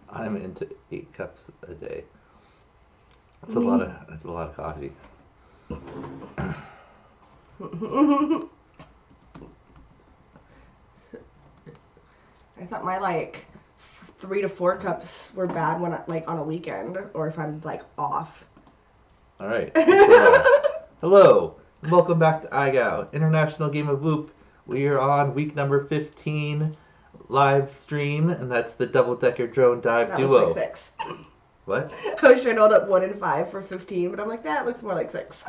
I'm into 8 cups a day. That's a lot of coffee. I thought my 3 to 4 cups were bad when on a weekend or if I'm off. All right. Hello. Welcome back to IGOW, International Game of Whoop. We are on week number 15 live stream, and that's the double-decker drone dive That duo. looks like 6. What? I was trying to hold up 1 and 5 for 15, but I'm like, that looks more like 6.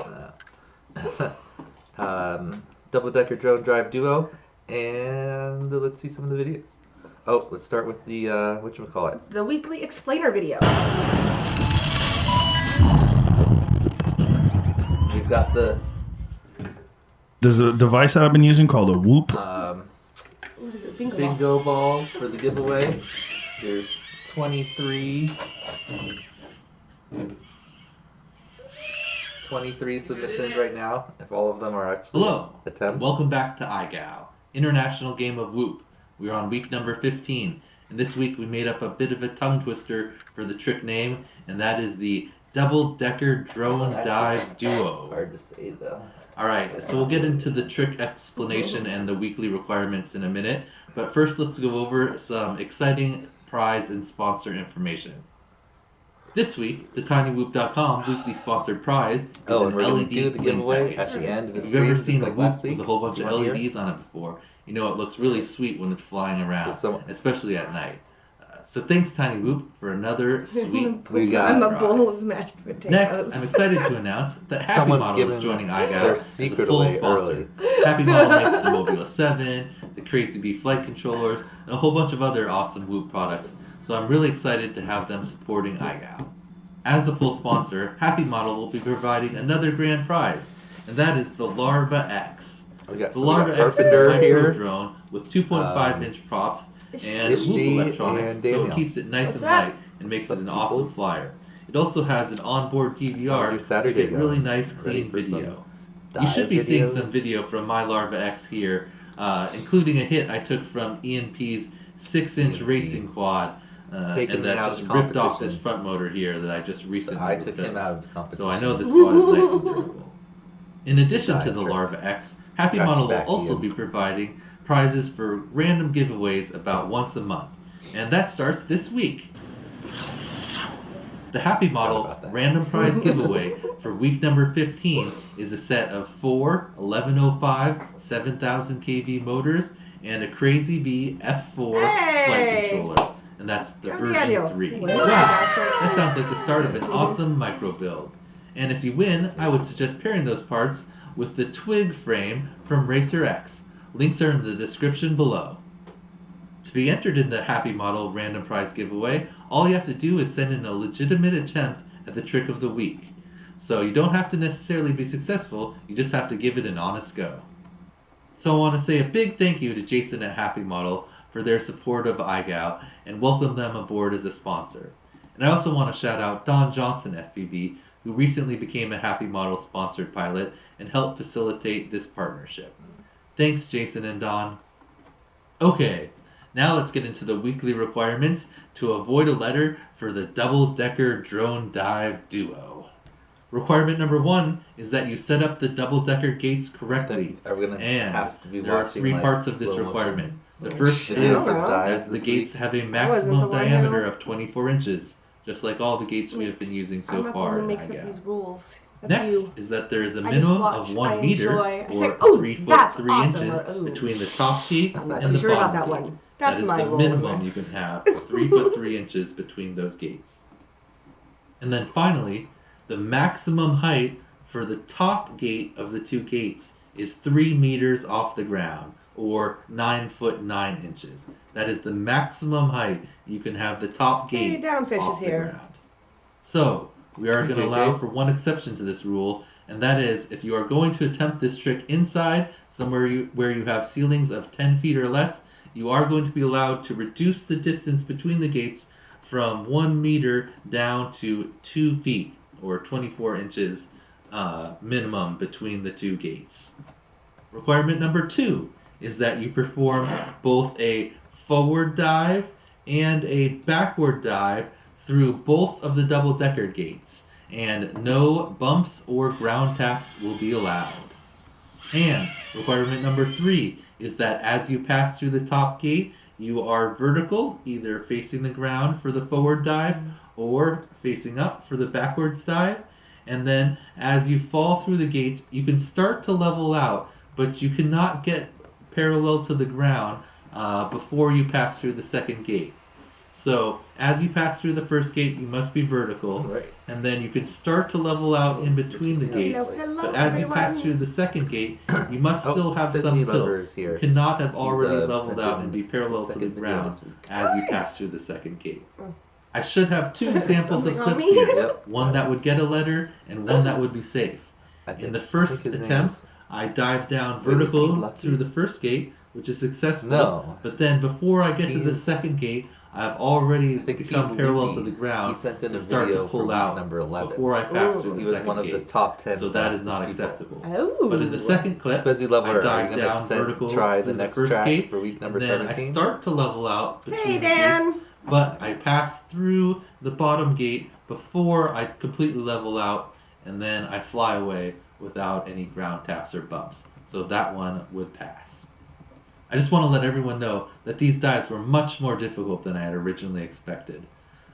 Double-decker drone dive duo, and let's see some of the videos. Oh, let's start with the, whatchamacallit? The weekly explainer video. We've got the... There's a device that I've been using called a Whoop. What is it? Bingo ball for the giveaway. There's 23 submissions right now, if all of them are actually attempts. Welcome back to IGOW, International Game of Whoop. We're on week number 15, and this week we made up a bit of a tongue twister for the trick name, and that is the Double-Decker Drone Dive Duo. Hard to say, though. Alright, so we'll get into the trick explanation and the weekly requirements in a minute, but first let's go over some exciting prize and sponsor information. This week, the TinyWhoop.com weekly sponsored prize is an LED do the giveaway package. at the end of the If stream. you've ever seen a last Whoop week with a whole bunch of LEDs on it before, you know it looks really sweet when it's flying around, especially at night. So thanks, Tiny Whoop, for another sweet I'm a bowl of mashed potatoes. Next, I'm excited to announce that Happymodel is joining IGOW as a full sponsor. Happymodel makes the Mobula 7, the Crazy Bee flight controllers, and a whole bunch of other awesome Whoop products, so I'm really excited to have them supporting IGOW. As a full sponsor, Happymodel will be providing another grand prize, and that is the Larva X. The Larva X is a micro drone with 2.5-inch props and Whoop electronics, so it keps it nice and light and makes it an awesome flyer. It also has an onboard DVR, so you get really nice, clean video. You should be seeing some video from my Larva X here, including a hit I took from ENP's 6-inch racing quad, and that just ripped off this front motor here that I just recently rebuilt. So I know this quad is nice and durable. In addition to the Larva X, Happymodel will also be providing prizes for random giveaways about once a month, and that starts this week. The Happymodel random prize giveaway for week number 15 is a set of 4 1105 7000 kV motors and a Crazy Bee F4 flight controller, and that's the version 3. Wow, that sounds like the start of an awesome micro build. And if you win, I would suggest pairing those parts with the Twig frame from Racer X. Links are in the description below. To be entered in the Happymodel random prize giveaway, all you have to do is send in a legitimate attempt at the trick of the week. So you don't have to necessarily be successful, you just have to give it an honest go. So I want to say a big thank you to Jason at Happymodel for their support of IGOW and welcome them aboard as a sponsor. And I also want to shout out Don Johnson FPV, who recently became a Happymodel sponsored pilot and helped facilitate this partnership. Thanks, Jason and Don. Okay, now let's get into the weekly requirements to avoid a letter for the double-decker drone dive duo. Requirement number 1 is that you set up the double-decker gates correctly. And there are 3 parts of this requirement. The first is that the gates have a maximum diameter of 24 inches, just like all the gates we have been using so far in IGOW. Next is that there is a minimum of 1 meter or 3 foot 3 inches between the top teeth and the bottom teeth. That is the minimum you can have, 3 foot 3 inches between those gates. And then finally, the maximum height for the top gate of the 2 gates is 3 meters off the ground, or 9 foot 9 inches. That is the maximum height you can have the top gate off the ground. So, we are going to allow for one exception to this rule, and that is if you are going to attempt this trick inside, somewhere where you have ceilings of 10 feet or less, you are going to be allowed to reduce the distance between the gates from 1 meter down to 2 feet, or 24 inches minimum between the 2 gates. Requirement number 2 is that you perform both a forward dive and a backward dive through both of the double-decker gates, and no bumps or ground taps will be allowed. And requirement number 3 is that as you pass through the top gate, you are vertical, either facing the ground for the forward dive or facing up for the backwards dive. And then as you fall through the gates, you can start to level out, but you cannot get parallel to the ground before you pass through the second gate. So as you pass through the first gate, you must be vertical, Right. and then you can start to level out in between the gates. Hello, But as you pass everyone. through the second gate, you must still have Spizzy some Lover is tilt. You here. cannot have already He's, leveled sent out in and be parallel his to the second video ground this week. as you pass through the second gate. I should have 2 examples of Something on clips me? here. Yep. One that would get a letter and one that would be safe. I think, In the I first think his name attempt, is- I dive down Wait, is he vertical lucky? through the first gate, which is successful. No. But then before I get to the He's- second gate, I've already I think become he's parallel loopy. to the ground He sent in to a start video to for pull week out number 11. before I pass Ooh. through the He was second one of gate. the top 10 So that is not fastest people. acceptable. Oh. But in the second clip, Spezzy Lover, I are dive you gonna down vertical try through the next first track gate, for week number and then 17? I start to level out between Hey, the gates, Dan. but I pass through the bottom gate before I completely level out, and then I fly away without any ground taps or bumps. So that one would pass. I just want to let everyone know that these dives were much more difficult than I had originally expected.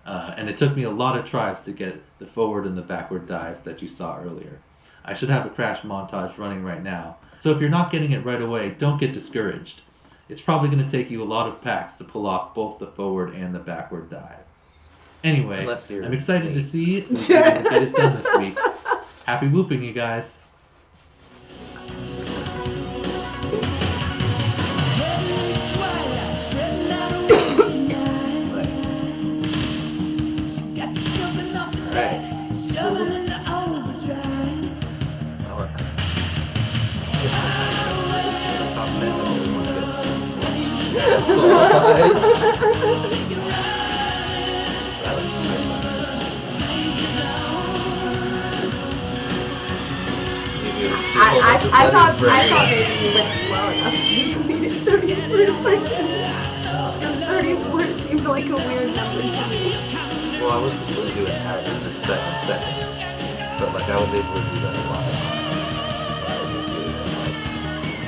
And it took me a lot of tries to get the forward and the backward dives that you saw earlier. I should have a crash montage running right now. So if you're not getting it right away, don't get discouraged. It's probably going to take you a lot of packs to pull off both the forward and the backward dive. Anyway, Unless you're I'm excited to late. see who's going to get it done this week. Happy whooping, you guys. I thought maybe you went slow enough. You needed 34 seconds. 34 seemed like a weird number to me. Well, I was just going to do it at in 7 seconds. But, like, I was able to do that a lot.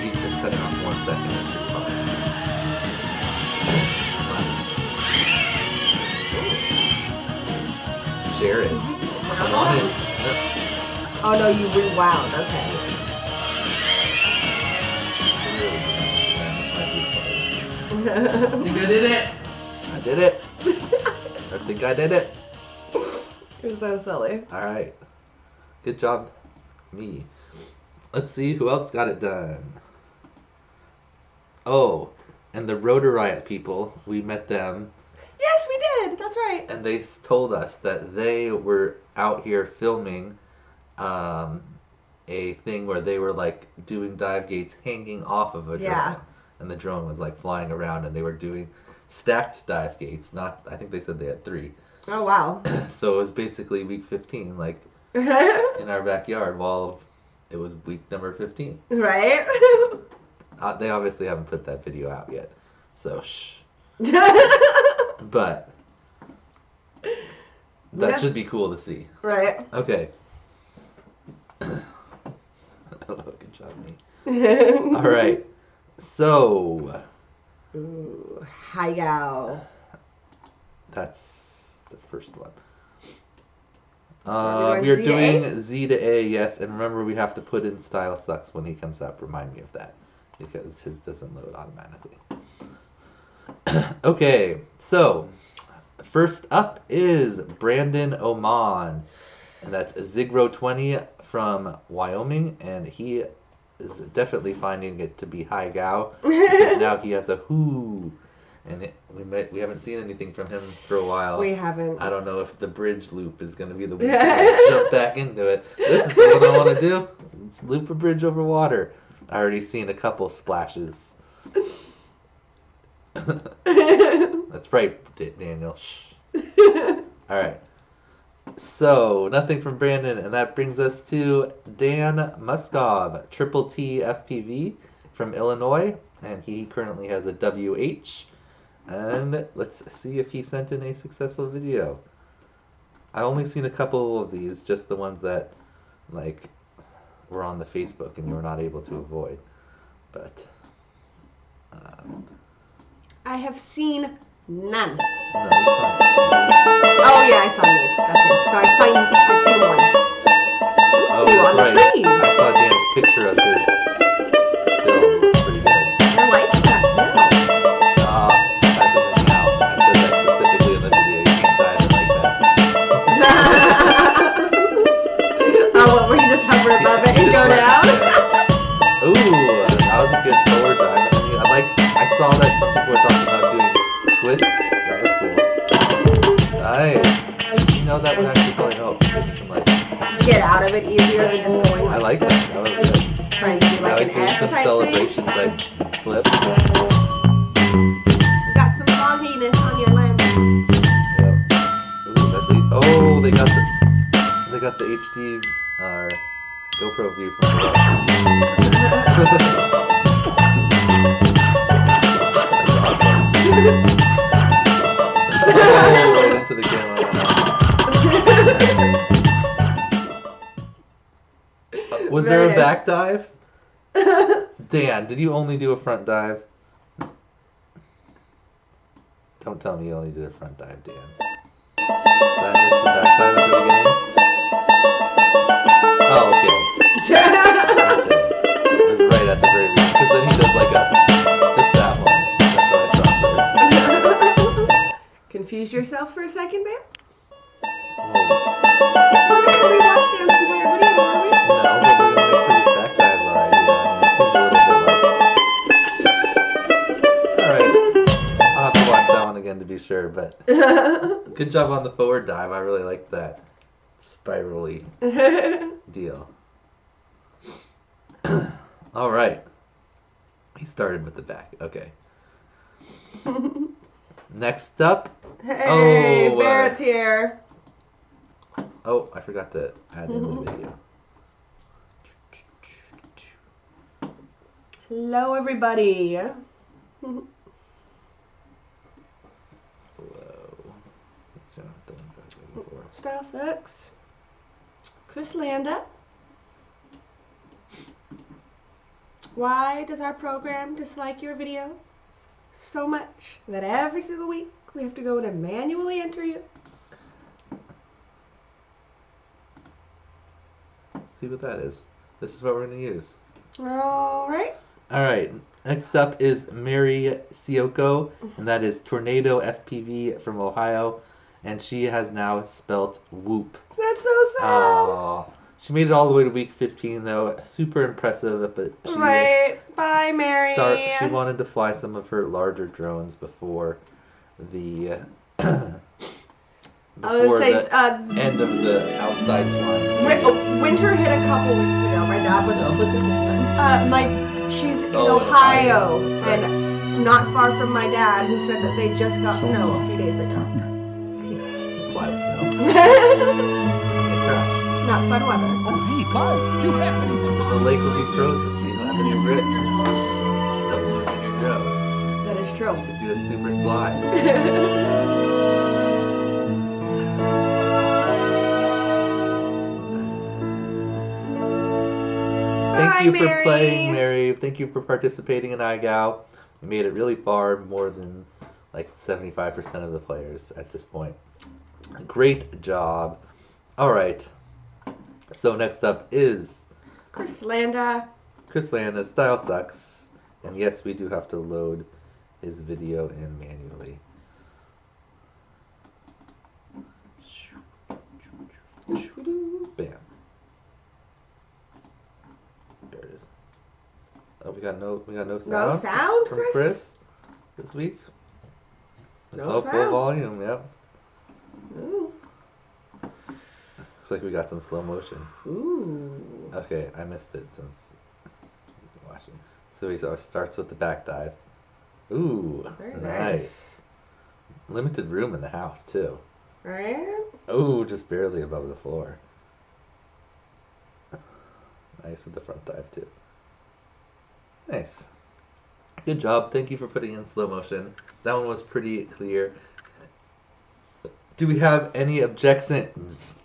You just cutting off 1 second is pretty fun. Share it. I want it. Oh no, you rewound. Okay. I think I did it. I did it. I think I did it. You're so silly. Alright. Good job, me. Let's see who else got it done. Oh, and the Rotor Riot people, we met them, Yes, we did. That's right. and they told us that they were out here filming a thing where they were like doing dive gates hanging off of a drone. Yeah. And the drone was like flying around, and they were doing stacked dive gates. Not, I think they said they had 3. Oh wow. So it was basically week 15, like in our backyard, while it was week number 15. Right? They obviously haven't put that video out yet, so shh. But that Yeah. should be cool to see. Right. Okay. Good job, me. All right. So Ooh, IGOW. that's the first one. are we We are going doing Z to A, yes, and remember we have to put in Style Sucks when he comes up. Remind me of that, because his doesn't load automatically. Okay, so first up is Brandon Oman, and that's Zigro20 from Wyoming, and he is definitely finding it to be IGOW, because now he has a whoo, and we haven't seen anything from him for a while. We haven't. I don't know if the bridge loop is going to be the way to jump back into it. This is what I want to do. Let's loop a bridge over water. I already seen a couple splashes. That's right, Daniel. Shh. All right. So, nothing from Brandon, and that brings us to Dan Muskov, Triple T FPV from Illinois, and he currently has a WH. And let's see if he sent in a successful video. I only seen a couple of these, just the ones that like were on the Facebook and you were not able to avoid. But I have seen none. no, you saw it. Oh yeah, I saw Nate's. Okay, so I've seen one. Oh, Ooh, that's on the right. trees. I saw Dan's picture of his build. Looks pretty good. I like that. That doesn't count. I said that specifically in the video. You can't dive it like that. Oh, what, where you just hover above it and Just go like- down? yeah. Ooh, that was a good forward dive. I saw that some people were talking about doing twists. That was cool. Nice. You know, that would actually probably help. You can, like, Get out of it easier than just going. I like that. That was good. Trying to do Now like he's an doing S some type celebration type flips. thing. Got some fogginess on your lens. Yep. Ooh, that's oh, they got the HD GoPro view from below. That's awesome. Oh, right into the camera. Was there a Very back dive? Dan, did you only do a front dive? Don't tell me you only did a front dive, Dan. Did I miss the back dive at the beginning? Oh, okay. Okay. It was right at the very beginning. Because then he does like just that one. That's what I saw first. Confused yourself for a second, babe? Whoa. We're not gonna rewatch Dan's entire video, are we? No, but we're going to make sure this back dive's alright. I mean, it seemed a little bit like... Alright. I'll have to watch that one again to be sure, but... Good job on the forward dive. I really like that spirally deal. All right. He started with the back. Okay. Next up. Hey, Oh, Barrett's here. Oh, I forgot to add in the video. Hello, everybody. Whoa. These are not the ones I was looking for. Style sucks. Chris Landa. Why does our program dislike your video so much that every single week we have to go in and manually enter you? Let's see what that is. This is what we're going to use. All right. All right. Next up is Mary Sioko, and that is Tornado FPV from Ohio, and she has now spelt whoop. That's so sad. Oh, she made it all the way to week 15 though. Super impressive, but she Right. Bye, Mary. she wanted to fly some of her larger drones before the I would say end of the outside flying. winter hit a couple weeks ago. My dad was No, look at she's in Oh, in Ohio, Ohio. That's right. and not far from my dad, who said that they just got So snow a long. few days ago. Fly with snow. Not Can't crash. fun weather. Oh, hey, Buzz, you happen to The lake will be frozen, so you don't have any risk of losing your drone. That is true. You could do a super slide. Thank Bye, you for Mary. playing, Mary. Thank you for participating in IGOW. You made it really far, more than like 75% of the players at this point. Great job. All right. So next up is Chris Landa. Chris Landa, Style Sucks. And yes, we do have to load his video in manually. Bam. There it is. Oh, we got no sound. No sound, from Chris? Chris this week. It's No all full sound. volume. Yep. Ooh. Looks like we got some slow motion. Ooh. Okay, I missed it since you've been watching. So he starts with the back dive. Ooh, Very nice. nice. Limited room in the house too. Right? Ooh, just barely above the floor. Nice with the front dive too. Nice. Good job. Thank you for putting in slow motion. That one was pretty clear. Do we have any objections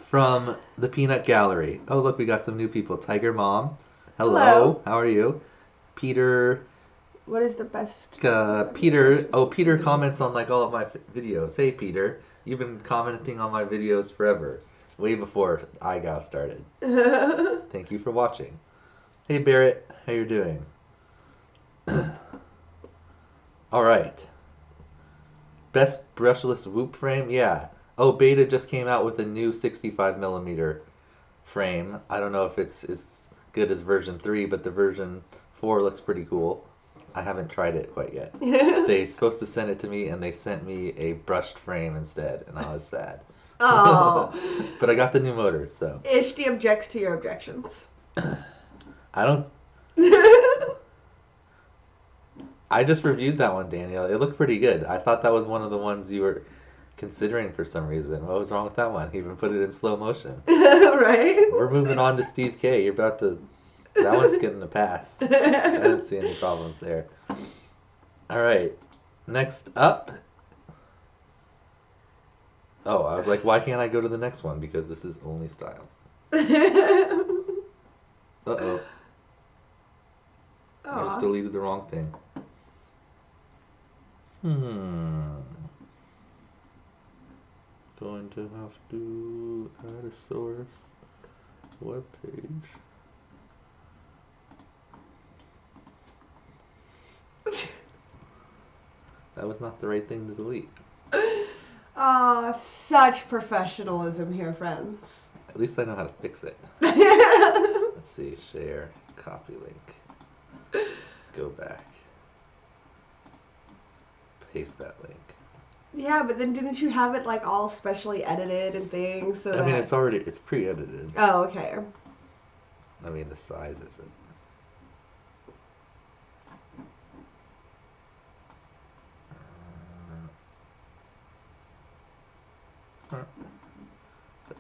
from the Peanut Gallery? Oh, look, we got some new people. Tiger Mom. Hello. Hello. How are you? Peter. What is the best? Peter. Oh, Peter comments on like all of my videos. Hey, Peter. You've been commenting on my videos forever. Way before IGOW started. Thank you for watching. Hey, Barrett. How you doing? All right. Best brushless whoop frame? Yeah. Oh, Beta just came out with a new 65mm frame. I don't know if it's as good as version 3, but the version 4 looks pretty cool. I haven't tried it quite yet. They're supposed to send it to me, and they sent me a brushed frame instead, and I was sad. Oh. But I got the new motors, so. Ishti objects to your objections. I don't... I just reviewed that one, Daniel. It looked pretty good. I thought that was one of the ones you were considering for some reason. What was wrong with that one? He even put it in slow motion. Right? We're moving on to Steve K. You're about to... That one's getting a pass. I didn't see any problems there. All right. Next up... Oh, I was like, why can't I go to the next one? Because this is only styles. Uh-oh. I just deleted the wrong thing. Going to have to add a source web page. That was not the right thing to delete. Such professionalism here, friends. At least I know how to fix it. Let's see, share, copy link. Go back. Paste that link. Yeah, but then didn't you have it like all specially edited and things? So I mean, it's pre-edited. Oh, okay. I mean, the size isn't.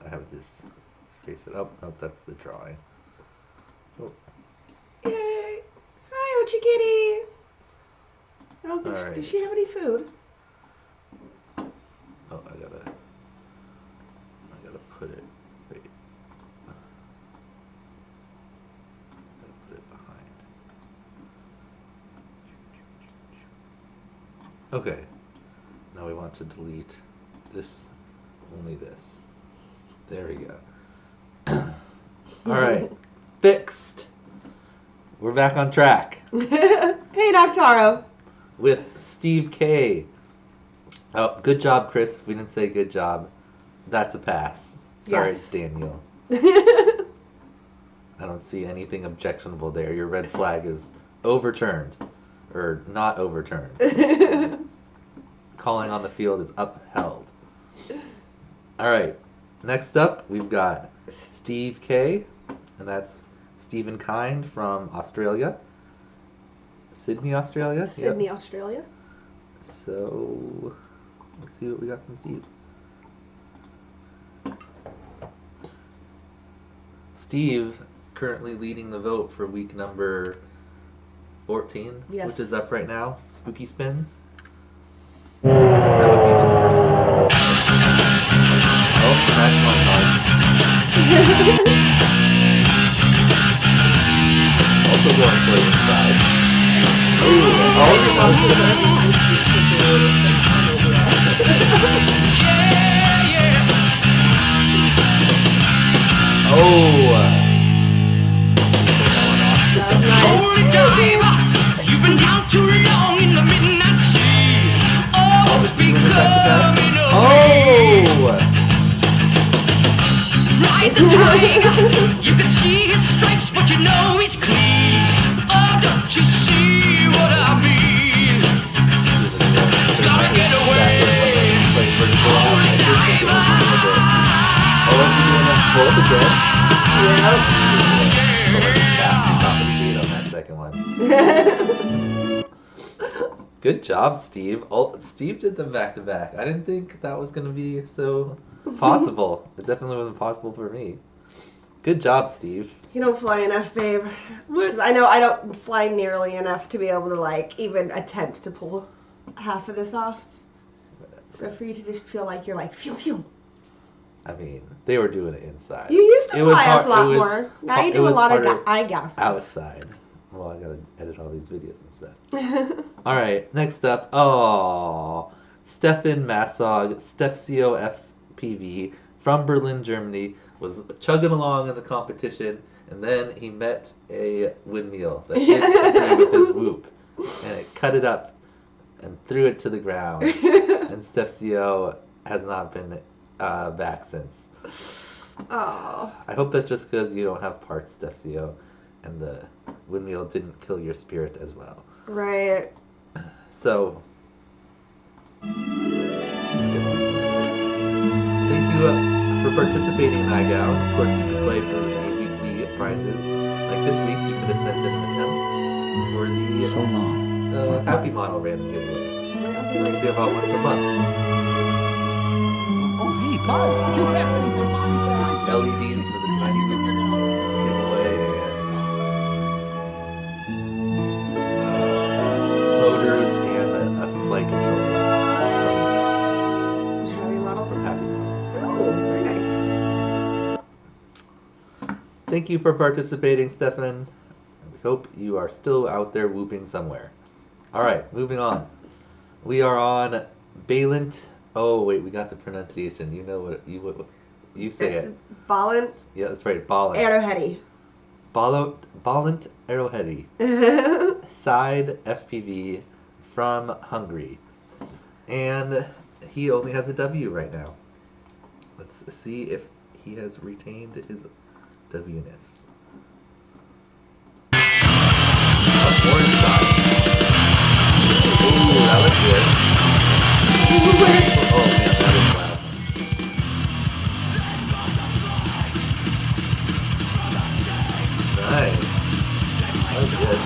I have this. Let's face it up. Oh, that's the drawing. Oh. Yay! Hi, Ochi Kitty. I don't think Alright. does she have any food? Oh, I gotta put it. Wait. Gotta put it behind. Okay. Now we want to delete this. Only this. There we go. Alright. Fixed. We're back on track. Hey, Doctaro. With Steve K. Oh, good job, Chris. If we didn't say good job, that's a pass. Sorry, Yes. Daniel. I don't see anything objectionable there. Your red flag is overturned. Or not overturned. Calling on the field is upheld. Alright. Next up, we've got Steve K. And that's Stephen Kind from Australia. Sydney, Australia? Sydney, Yep. Australia. So, let's see what we got from Steve. Steve currently leading the vote for week number 14, Yes. which is up right now. Spooky Spins. That would be his first one. Oh, that's my card. Also going for the inside. Oh, Only time you've been down too long in the midnight sea. Always be coming up. Oh! Ride the tide. You can see his stripes, but you know he's clean. Oh, don't you see what I mean? Gotta get away. Only diver. Oh, is he doing that both again? Yep. On that second one. Good job, Steve. Oh, Steve did them back to back. I didn't think that was going to be so possible. It definitely wasn't possible for me. Good job, Steve. You don't fly enough, babe. 'Cause I know I don't fly nearly enough to be able to like even attempt to pull half of this off. So for you to just feel like you're like phew phew. I mean, they were doing it inside. You used to It was fly hard- a lot it was more. Now you it do a was lot of harder IGOW stuff. outside. Well, I gotta edit all these videos and stuff. All right, next up. Oh, Stefan Massog, Stefcio FPV from Berlin, Germany, was chugging along in the competition, and then he met a windmill that didn't agree with his whoop, and it cut it up and threw it to the ground. And Stefcio has not been back since. Oh. I hope that's just because you don't have parts, Stefcio, and the windmill didn't kill your spirit as well. Right. So, thank you for participating in IGOW. Of course, you can play for the weekly prizes. Like this week, you could have sent in attempts for the So long. Happymodel random giveaway. This will be about once a month. Oh, hey, Buzz, you happen to buy LEDs for the tiny giveaway and motors and a flight controller Happymodel. from Happymodel. Oh, very nice. Thank you for participating, Stefan. We hope you are still out there whooping somewhere. All right, moving on. We are on Balint. Oh wait, we got the pronunciation. You know what you say It's it. Balint Yeah, that's right. Balint. Arrowheady. Balint Arrowheady. Side FPV from Hungary. And he only has a W right now. Let's see if he has retained his W-ness. Oh, orange side. Ooh, that looks good. Oh man, that is loud. Nice. That was good.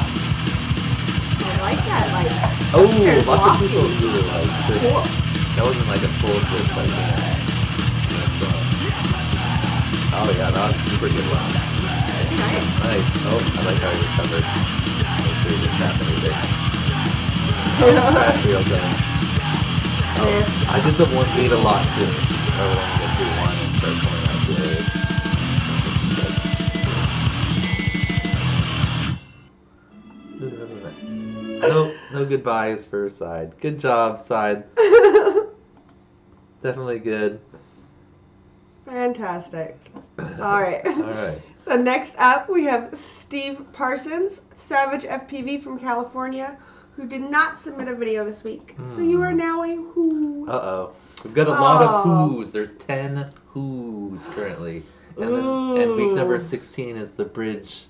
I like that. Like. Oh, Very lots of blocky. people do it like this. Cool. That wasn't like a full twist like that. Oh yeah, that was super good one. Nice. Nice. Oh, I like how you recovered. Make sure you didn't tap anything. That's real good. Oh, I did the 1-8 a lot too. I want to get through one and start coming out good. No goodbyes for Side. Good job, Side. Definitely good. Fantastic. All right. All right. So next up we have Steve Parsons, Savage FPV from California, who did not submit a video this week. So you are now a who. Uh-oh. We've got a lot of Oh. whoos. There's 10 whoos currently. And week number 16 is the bridge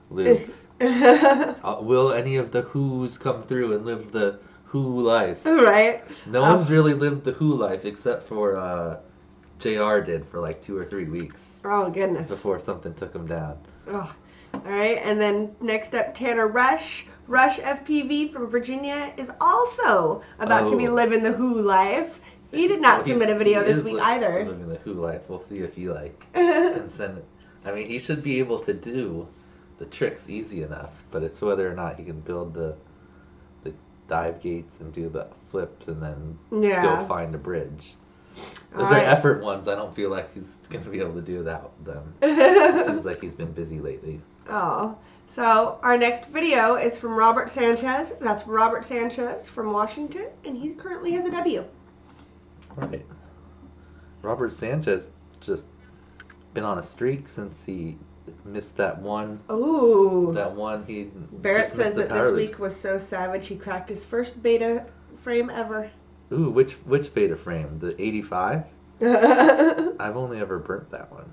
loop. Will any of the whoos come through and live the who life? Right. No one's really lived the who life except for JR did for like 2 or 3 weeks Oh goodness. before something took him down. Oh. All right, and then next up, Tanner Rush FPV from Virginia is also about to be Oh. living the who life. He did not submit a video He this is week either. Living the who life. We'll see if he can send it. I mean, he should be able to do the tricks easy enough, but it's whether or not he can build the dive gates and do the flips and then Yeah. go find a bridge. Those All right. are effort ones. I don't feel like he's going to be able to do them. It seems like he's been busy lately. Oh, so our next video is from Robert Sanchez. That's Robert Sanchez from Washington, and he currently has a W. All right. Robert Sanchez just been on a streak since he missed that one. Ooh. He Barrett just missed says the that power this loops. week was so savage he cracked his first beta frame ever. Ooh, which beta frame? The 85? I've only ever burnt that one.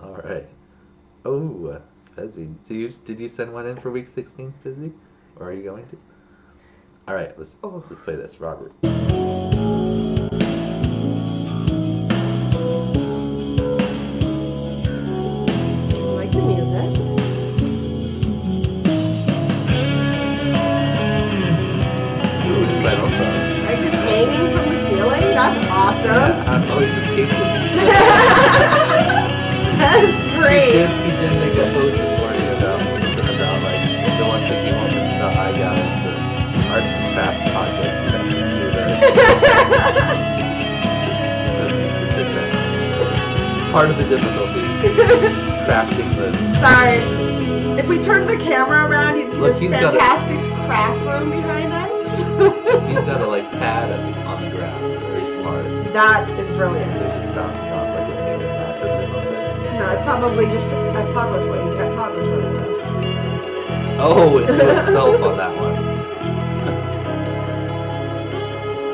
All right. Oh, Spezzy. Did you send one in for week 16, Spezzy? Or are you going to? All right, let's play this, Robert. Like the music. Ooh, inside outside. Right, just hanging from the ceiling. That's awesome. Oh, he just taped it. great. He did make a post this morning about something about like the one thing he won't miss about IGOW is the arts and crafts podcast he got to do there. So there's that. Part of the difficulty crafting the. Sorry. If we turned the camera around, you'd see Look, this he's got fantastic craft room behind us. He's got a like pad on the ground. Very smart. That is brilliant. So he's just bouncing off like a favorite mattress or something. No, it's probably just a taco toy. He's got tacos running those. Oh, it blew itself on that one.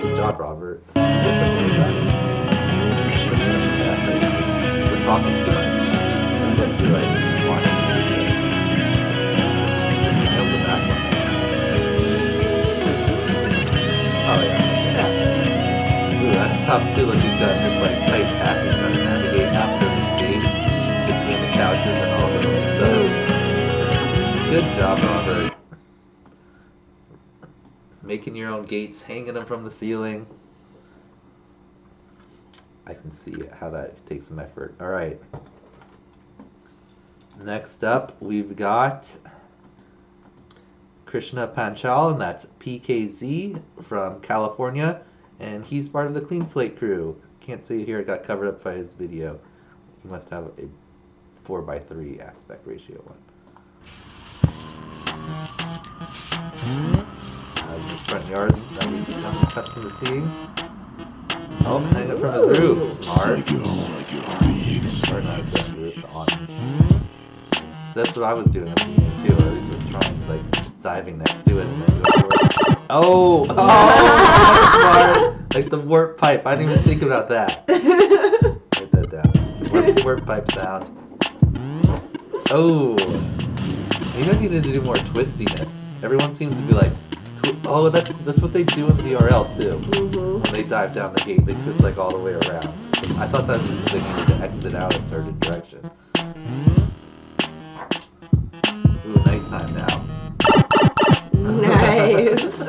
Good job, Robert. We're talking too much. We're supposed to be like watching videos. Nailed the back one. Oh yeah. Ooh, that's tough too. Look, he's got this like tight path he's got to navigate after the gate between the couches and all the little stuff. Good job, Robert. Making your own gates, hanging them from the ceiling. I can see how that takes some effort. All right. Next up, we've got Krishna Panchal, and that's PKZ from California, and he's part of the Clean Slate crew. Can't see it here; it got covered up by his video. He must have a 4:3 aspect ratio one. This front yard that we've become accustomed to seeing. Oh, hang it from his roof. Smart. Or not his roof, on. So that's what I was doing at the beginning too, or at least was trying, like, diving next to it and then go for it. Oh! Smart! Like the warp pipe. I didn't even think about that. Write that down. Warp pipe sound. Oh! Maybe I needed to do more twistiness. Everyone seems to be like, oh, that's what they do in VRL too. Mm-hmm. When they dive down the gate, they twist like all the way around. I thought that was because they needed to exit out a certain direction. Ooh, nighttime now. Nice.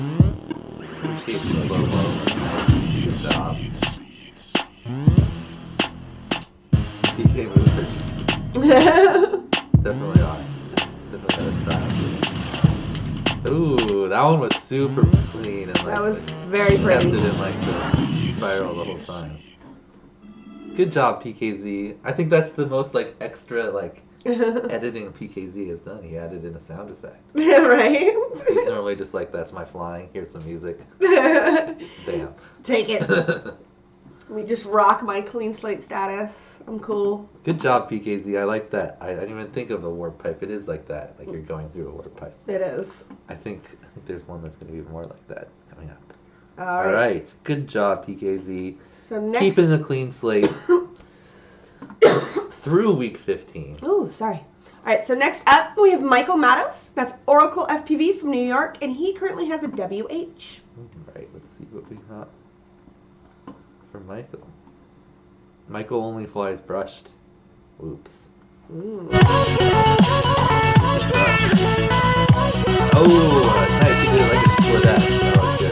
Appreciate the slow-mo. Good job. PK moves are just definitely on. Definitely got a style. Ooh, that one was super clean and like That was very kept pretty. it in like the spiral the whole time. Good job, PKZ. I think that's the most like extra like editing PKZ has done. He added in a sound effect. Right? He's normally just like, that's my flying. Here's some music. Bam. Take it. We just rock my clean slate status. I'm cool. Good job, PKZ. I like that. I didn't even think of the warp pipe. It is like that. Like you're going through a warp pipe. It is. I think there's one that's going to be more like that coming up. All All right. Good job, PKZ. So next. Keeping a clean slate through week 15. Ooh, sorry. All right, so next up we have Michael Matos. That's Oracle FPV from New York, and he currently has a WH. All right, let's see what we got for Michael. Michael only flies brushed. Oops. Ooh. Oh, nice. He did it like a split F. That was good.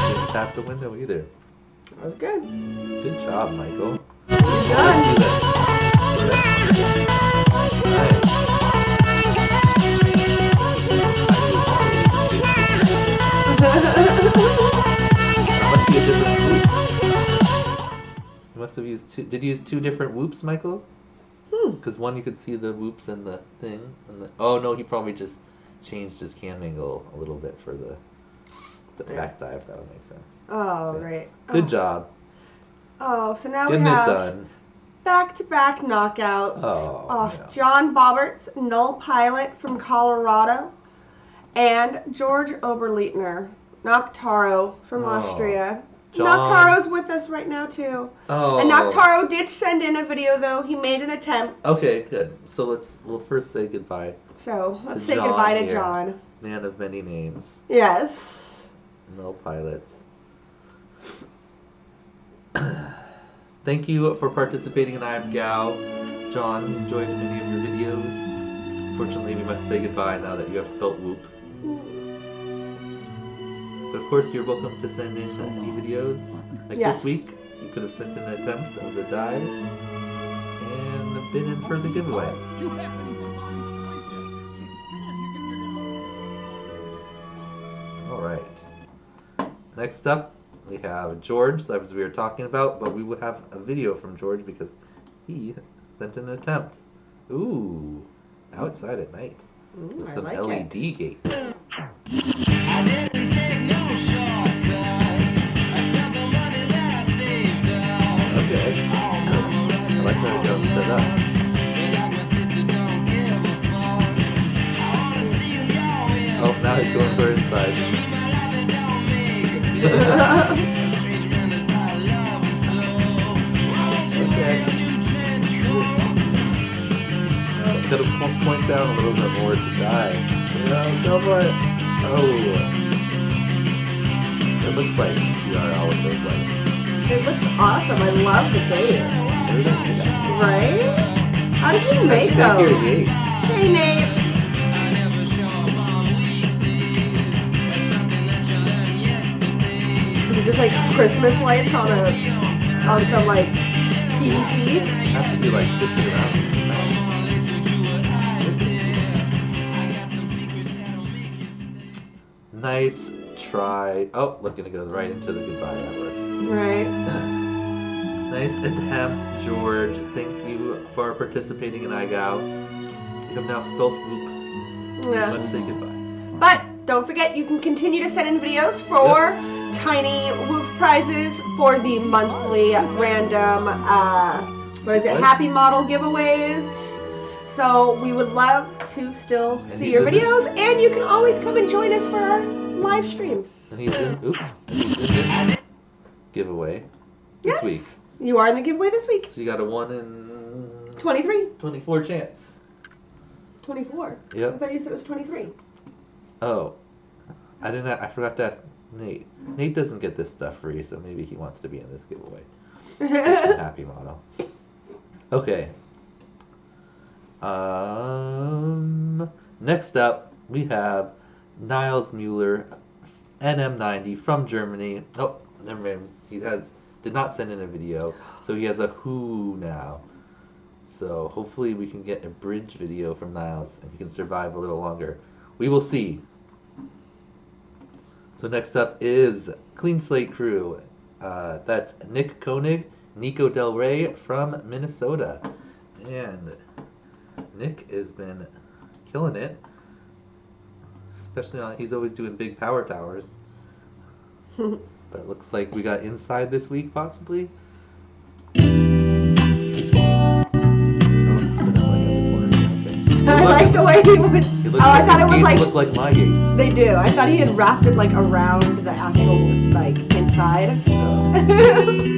Didn't tap the window either. That was good. Good job, Michael. Done. Let's do that. Nice. That must be a different whoop. You must have used two. Did you use two different whoops, Michael? Because one you could see the whoops and the thing. Oh no, he probably just changed his cam angle a little bit for the back dive. That would make sense. Oh, So, right. Good job. Oh, so now Getting we it have done. back-to-back knockouts. Oh, no. John Bobberts, Null Pilot from Colorado, and George Oberleitner, Noctaro from Oh, Austria. John. Noctaro's with us right now too. Oh. And Noctaro did send in a video though. He made an attempt. Okay, good. So we'll first say goodbye. So let's To say John goodbye to here. John. Man of many names. Yes. No pilot. Thank you for participating in IGOW. John enjoyed many of your videos. Unfortunately, we must say goodbye now that you have spelt whoop. But of course, you're welcome to send in any videos. Like Yes. this week, you could have sent in an attempt of the dives and been in for the giveaway. You haven't the body's choice yet. Alright. Next up, we have George, that was we were talking about, but we would have a video from George because he sent in an attempt. Ooh, outside at night. Ooh, With I some like LED it. gates. I didn't take no shortcuts. I spent the money that I saved up. Okay. I like how it's got them set up. Oh, now he's going for inside. Okay. Could have point down a little bit more to die. No, go for it. Oh. It looks like TRL with those lights. It looks awesome. I love the game. Right? How did you make How'd you make your those? gates? Hey, Nate. Is it just like Christmas lights on some like PVC? Have to be like twisted around sometimes. Nice try. Oh, look, and it goes right into the goodbye. That works. Right. Nice attempt, George. Thank you for participating in IGOW. You have now spelled whoop. Yeah. Let's say goodbye. But don't forget, you can continue to send in videos for tiny Whoop prizes for the monthly random, What? Happymodel giveaways. So we would love to still And see he's your in this- videos, and you can always come and join us for our live streams. And he's in. Oops. And he's in this giveaway this Yes, week. you are in the giveaway this week. So you got a 1 in 23, 24 chance. 24. I Yep. thought you said it was 23. Oh, I didn't. I forgot to ask Nate. Nate doesn't get this stuff free, so maybe he wants to be in this giveaway. This is from Happymodel. Okay. Next up, we have Niles Mueller, NM90 from Germany. Oh, never mind. He did not send in a video, so he has a who now. So hopefully we can get a bridge video from Niles and he can survive a little longer. We will see. So next up is Clean Slate Crew. That's Nick Koenig, Nico Del Rey from Minnesota. And Nick has been killing it. Especially he's always doing big power towers. But it looks like we got inside this week, possibly. Oh, set up like at the corner. Okay. I like the way he was. It looks Oh, I like thought his it was gates like look like my gates. they do. I thought he had wrapped it like around the actual like inside. Oh,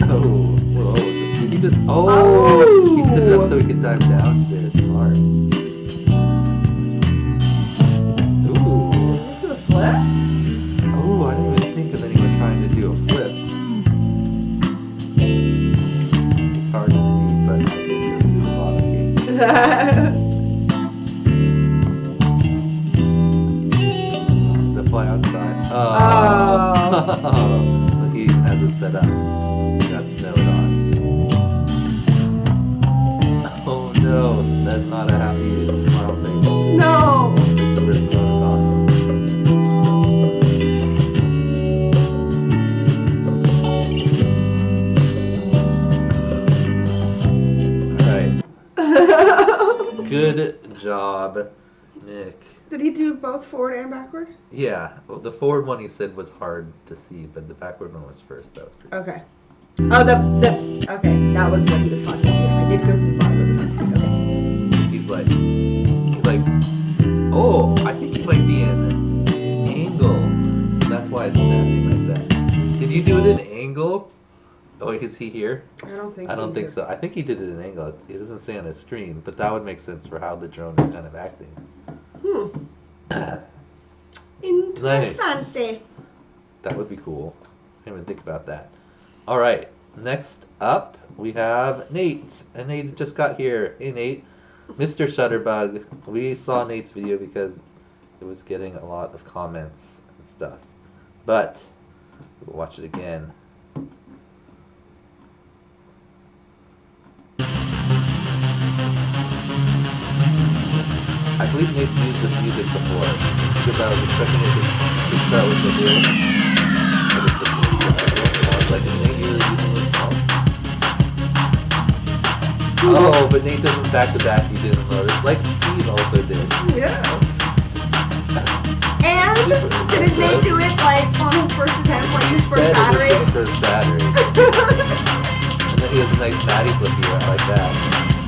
whoa, was it? He just, he set it up so he could dive downstairs. Smart. Ooh. Just do a flip. Oh, I didn't even think of anyone trying to do a flip. It's hard to see, but I did do a lot of gates. The fly outside. Oh. Look, he even has it set up. Got snowed on. Oh no, that's not a happy smile face. No. The wrist on and on. Alright. Good job, Nick. Did he do both forward and backward? Yeah, well, the forward one he said was hard to see, but the backward one was first. That was pretty Okay. Oh, okay. That was what he was talking about. I did go through the bottom. It was hard to see. Okay. Because he's like, oh, I think he might be in angle. That's why it's snapping like that. Did you do it in angle? Oh, is he here? I don't think. I don't he's think here. so. I think he did it in angle. It doesn't say on his screen, but that would make sense for how the drone is kind of acting. Interessante. That would be cool. I didn't even think about that. All right, Next up, we have Nate. And Nate just got here. Hey, Nate. Mr. Shutterbug. We saw Nate's video because it was getting a lot of comments and stuff. But we'll watch it again. I believe Nate's used this music before because I was expecting it to start with the lyrics. But it's just I was like, is Nate really using this song? Oh, but Nate doesn't back to back, you didn't notice. Like Steve also did. Yes. And didn't Nate do it like on his first attempt, like his first battery? First battery. And then he has a nice Maddie flip here. I like that.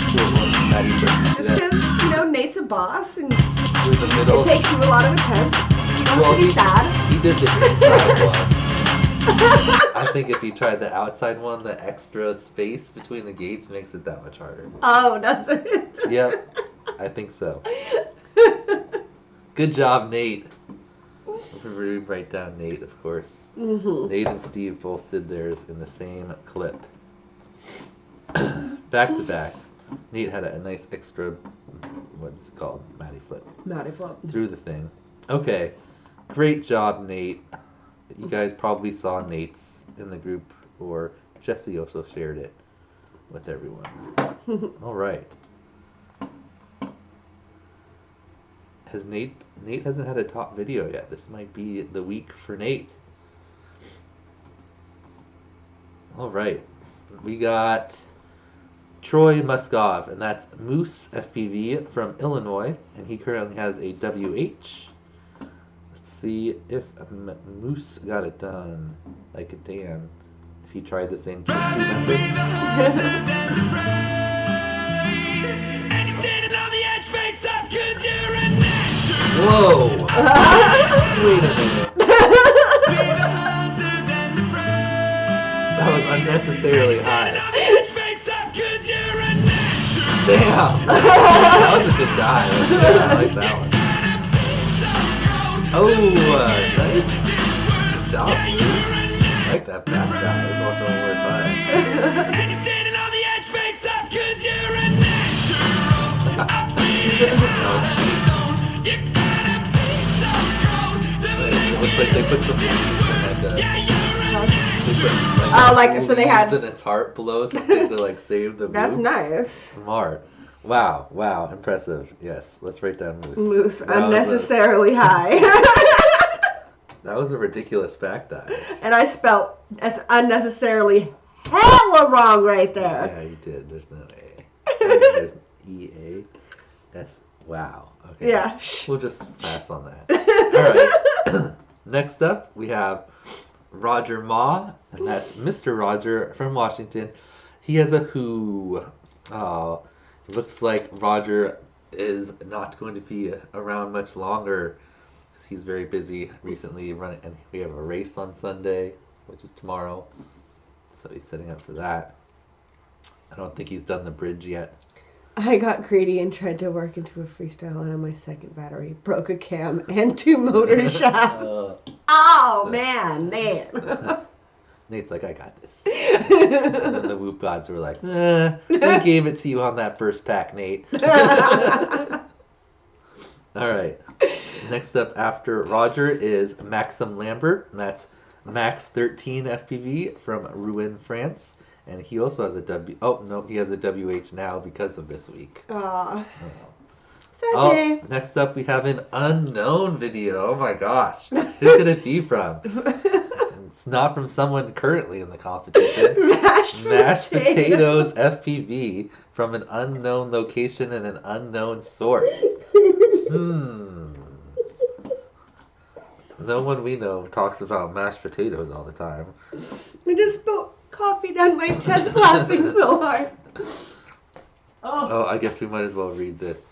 Cool one Maddie flip. Just because, you know, Nate's a boss and Through the middle. it takes you a lot of attempts. You don't have to be sad. He did the inside one. I think if he tried the outside one, the extra space between the gates makes it that much harder. Oh, that's it. Yep, I think so. Good job, Nate. We write down Nate, of course. Mm-hmm. Nate and Steve both did theirs in the same clip. Back to back. Nate had a nice extra, what is it called? Matty flip. Matty flip. Through the thing. Okay. Great job, Nate. You guys probably saw Nate's in the group, or Jesse also shared it with everyone. All right. Nate hasn't had a top video yet. This might be the week for Nate. All right. We got Troy Muskov, and that's Moose FPV from Illinois, and he currently has a WH. Let's see if Moose got it done like a Dan. If he tried the same trick, remember? Whoa! Wait a minute. That was unnecessarily high. Damn! That was a good dive. Yeah, I like that one. Oh, nice. Good job, dude. I like that back dive. Watch it one more time. It looks like they put some leaves So they had in its heart below something to like save the moose. That's nice. Smart. Wow, impressive. Yes, let's write down Moose. Moose, That unnecessarily high. That was a ridiculous back dive. And I spelled as unnecessarily hella wrong right there. Yeah, you did. There's no A. There's E-A-S. Wow. Okay. Yeah. We'll just pass on that. All right. Next up, we have Roger Ma, and that's Mr. Roger from Washington. He has a Who. Oh, looks like Roger is not going to be around much longer because he's very busy recently running, and we have a race on Sunday, which is tomorrow. So he's setting up for that. I don't think he's done the bridge yet. I got greedy and tried to work into a freestyle, and on my second battery, broke a cam and 2 motor shafts. Oh, man. Nate's like, I got this. And then the Whoop gods were like, we gave it to you on that first pack, Nate. All right. Next up after Roger is Maxim Lambert, and that's Max 13 FPV from Rouen, France. And he also has a he has a WH now because of this week. Aw. Oh, next up we have an unknown video. Oh my gosh. Who could it be from? It's not from someone currently in the competition. Mashed potatoes FPV from an unknown location and an unknown source. No one we know talks about mashed potatoes all the time. I just spilled coffee down my chest laughing so hard. Oh, I guess we might as well read this.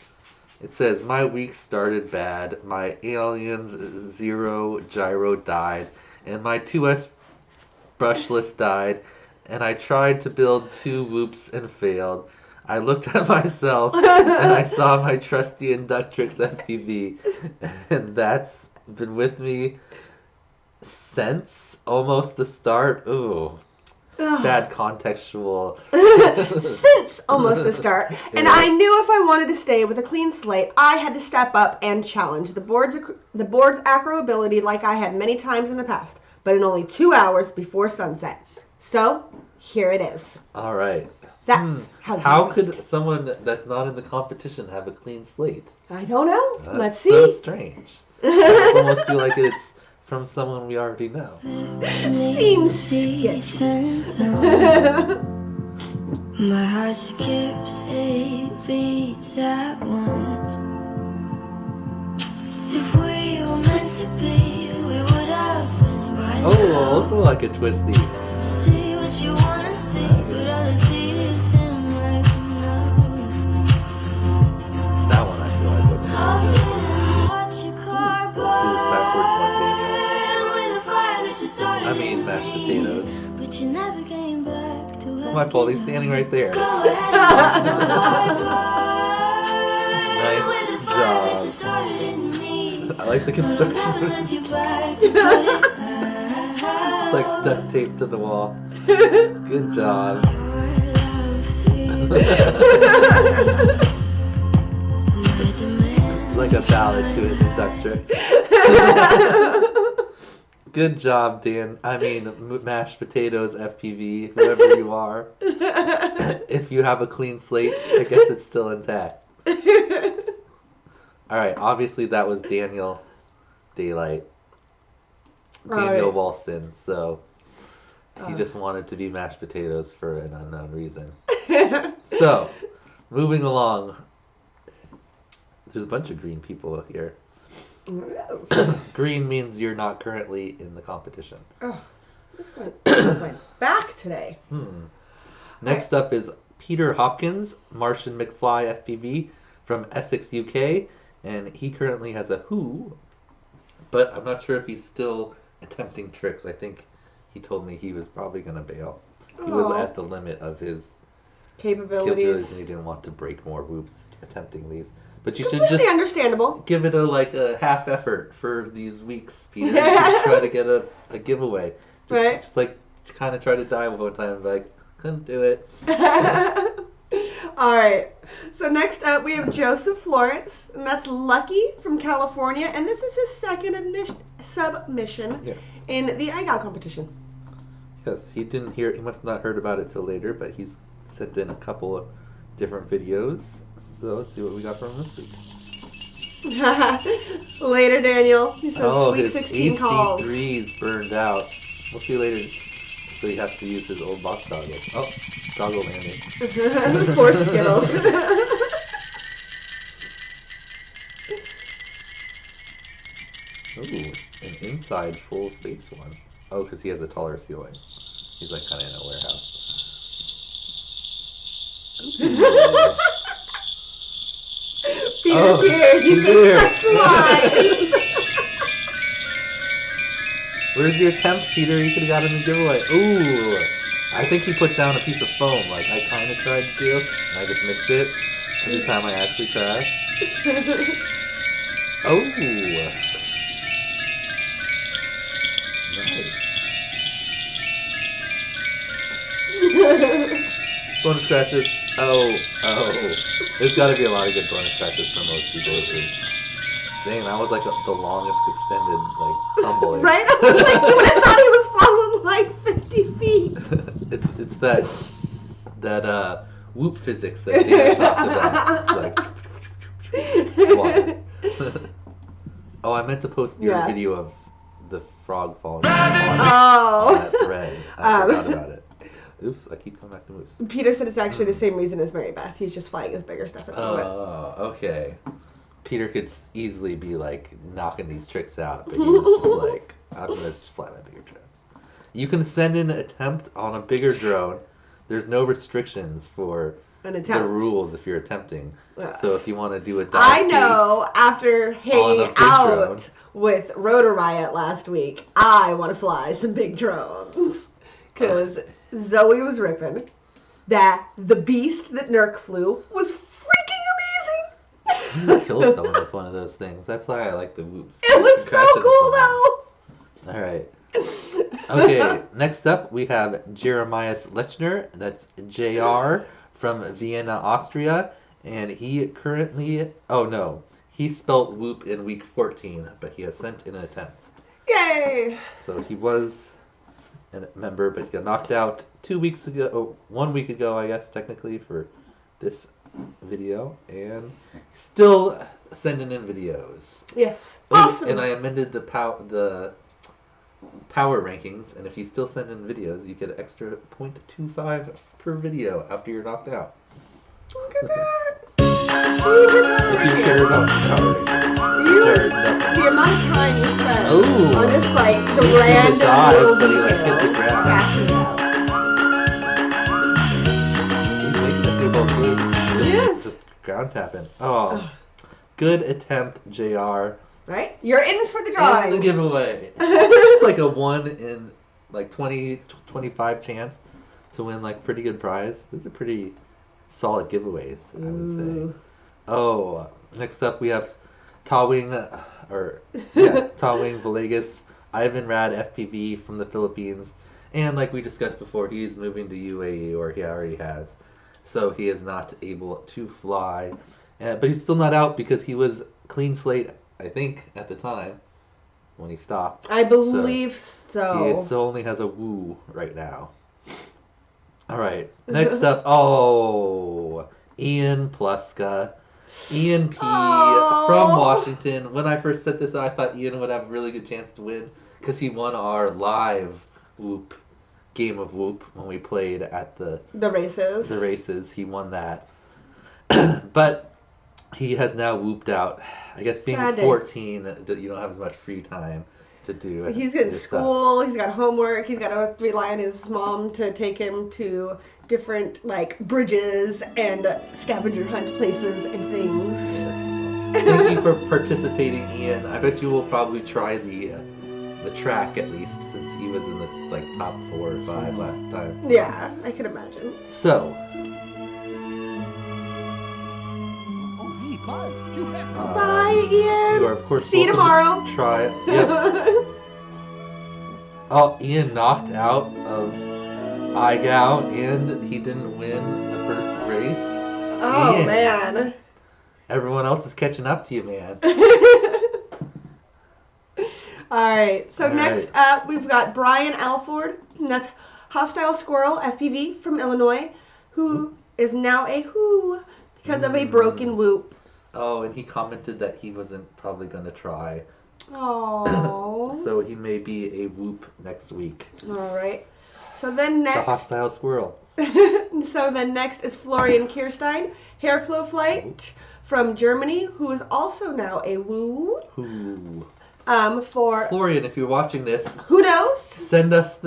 It says, my week started bad. My Aliens 0 gyro died. And my 2S brushless died. And I tried to build 2 whoops and failed. I looked at myself and I saw my trusty Inductrix FPV. And that's been with me since almost the start. Ooh. bad contextual. Since almost the start, and I knew if I wanted to stay with a clean slate, I had to step up and challenge the board's acro ability like I had many times in the past, but in only 2 hours before sunset. So, here it is. All right. That's How could someone that's not in the competition have a clean slate? I don't know. That's Let's so see. strange. I almost feel like it's from someone we already know. Seems sketchy. My heart skips 8 beats at once. If we were meant to be, we would have been by Oh, now. also like a twisty. See what you wanna see, but all I see is him right now. That one I feel like wasn't I'll very sit good. and watch your car Let's see this backwards one, burn with a fire that you started I mean in mashed me. Daniel. But you never came back to us. My fault, he's standing right there. Go ahead and watch my heart burn Nice with the fire that job. you started in me. I like the Never construction. let you back to put it It's like duct tape to the wall. Good job. It's like a ballad to his inductrix. Good job, Dan. I mean, mashed potatoes, FPV, whoever you are. If you have a clean slate, I guess it's still intact. Alright, obviously that was Daniel Daylight. Daniel Right. Walston, so he just wanted to be mashed potatoes for an unknown reason. So, moving along. There's a bunch of green people here. Green means you're not currently in the competition. This went back today. Next up is Peter Hopkins, Martian McFly FPV from Essex, UK, and he currently has a Who, but I'm not sure if he's still attempting tricks. I think he told me he was probably going to bail. He was Aw. at the limit of his Capabilities. capabilities and he didn't want to break more whoops attempting these. But you should Completely just understandable. give it a half effort for these weeks, Peter. Just try to get a giveaway. Right. Just like kind of try to die one time, like couldn't do it. All right. So next up we have Joseph Florence, and that's Lucky from California, and this is his second submission Yes. in the IGOW competition. Yes, he didn't hear. He must not have heard about it till later, but he's sent in a couple of different videos. So let's see what we got from him this week. Later, Daniel. He says Sweet his 16 calls. HD3's burned out. We'll see you later. So he has to use his old box goggles. Oh, goggle landing. Poor Skittles. Ooh, an inside full space one. Oh, because he has a taller ceiling. He's like kind of in a warehouse. Ooh. Peter's here. He he's says here. such lies. Where's your attempt, Peter? You could have gotten the giveaway. Ooh, I think he put down a piece of foam, like I kind of tried to do, and I just missed it every time I actually tried. Oh, nice. Bonus scratches. Oh. There's got to be a lot of good bonus scratches for most people this week. Dang, that was like the longest extended like tumbling. Right? I was like, you would have thought he was falling like 50 feet. It's that whoop physics that Dan talked about. It's like water. Oh, I meant to post your video of the frog falling on that thread. I forgot about it. Oops, I keep coming back to moose. Peter said it's actually the same reason as Mary Beth. He's just flying his bigger stuff at the moment. Oh, okay. Peter could easily be like knocking these tricks out, but he was just like, I'm gonna just fly my bigger drones. You can send in an attempt on a bigger drone. There's no restrictions for An the attempt. rules if you're attempting. Ugh. So if you want to do a dive I know gates after on a hanging big out drone. with Rotor Riot last week, I want to fly some big drones. Because Zoe was ripping that the beast that Nurk flew was freaking amazing. you can kill someone with one of those things. That's why I like the whoops. It was so Crash into cool someone. though. All right. Okay, next up we have Jeremias Lechner. That's JR from Vienna, Austria. And he currently, oh no, he spelled whoop in week 14, but he has sent in an attempt. Yay! So he was a member, but he got knocked out 2 weeks ago, oh, 1 week ago, I guess, technically, for this video. And still sending in videos. Yes. Oh, Awesome. and I amended the power rankings, and if you still send in videos, you get extra 0.25 per video after you're knocked out. Look at that. If you care about power rankings. Sure, nothing. The amount of time you spend Ooh. on just like the He random died, little but he, like, hit the details. ground. Crashing out. He's making it through both gates. Yes. Just ground tapping. Oh, good attempt, JR. Right? You're in for the And the drawing. giveaway. It's like a 1 in like 20, 25 chance to win like pretty good prize. Those are pretty solid giveaways, I would say. Ooh. Oh, next up we have Tawing Villegas, Ivan Rad FPV from the Philippines. And like we discussed before, he's moving to UAE, or he already has. So he is not able to fly. But he's still not out because he was clean slate, I think, at the time when he stopped. I believe so. He only has a woo right now. All right. Next up, oh, Ian Pluska. Ian P. Oh. from Washington. When I first set this up, I thought Ian would have a really good chance to win because he won our live Whoop game of Whoop when we played at the races. races. He won that. But he has now whooped out. I guess being Sad day. 14, you don't have as much free time to do it. He's in school, he's got homework, he's got to rely on his mom to take him to different like bridges and scavenger hunt places and things. Yes. Thank you for participating, Ian. I bet you will probably try the track at least, since he was in the like top 4 or 5 last time. Yeah, I can imagine. So, Oh, hey, Buzz, you have Bye, Ian. you are of course See you welcome tomorrow. to try it. Yep. Oh, Ian knocked out of IGOW, and he didn't win the first race. Oh Ian. man. Everyone else is catching up to you, man. Alright, so All next up we've got Brian Alford, and that's Hostile Squirrel FPV from Illinois, who is now a who because of a broken whoop. Oh, and he commented that he wasn't probably going to try. Oh. So he may be a whoop next week. Alright. So then The next hostile squirrel. so then next is Florian Kirstein, Hairflow Flight from Germany, who is also now a woo. Who? For Florian, if you're watching this, who knows? send us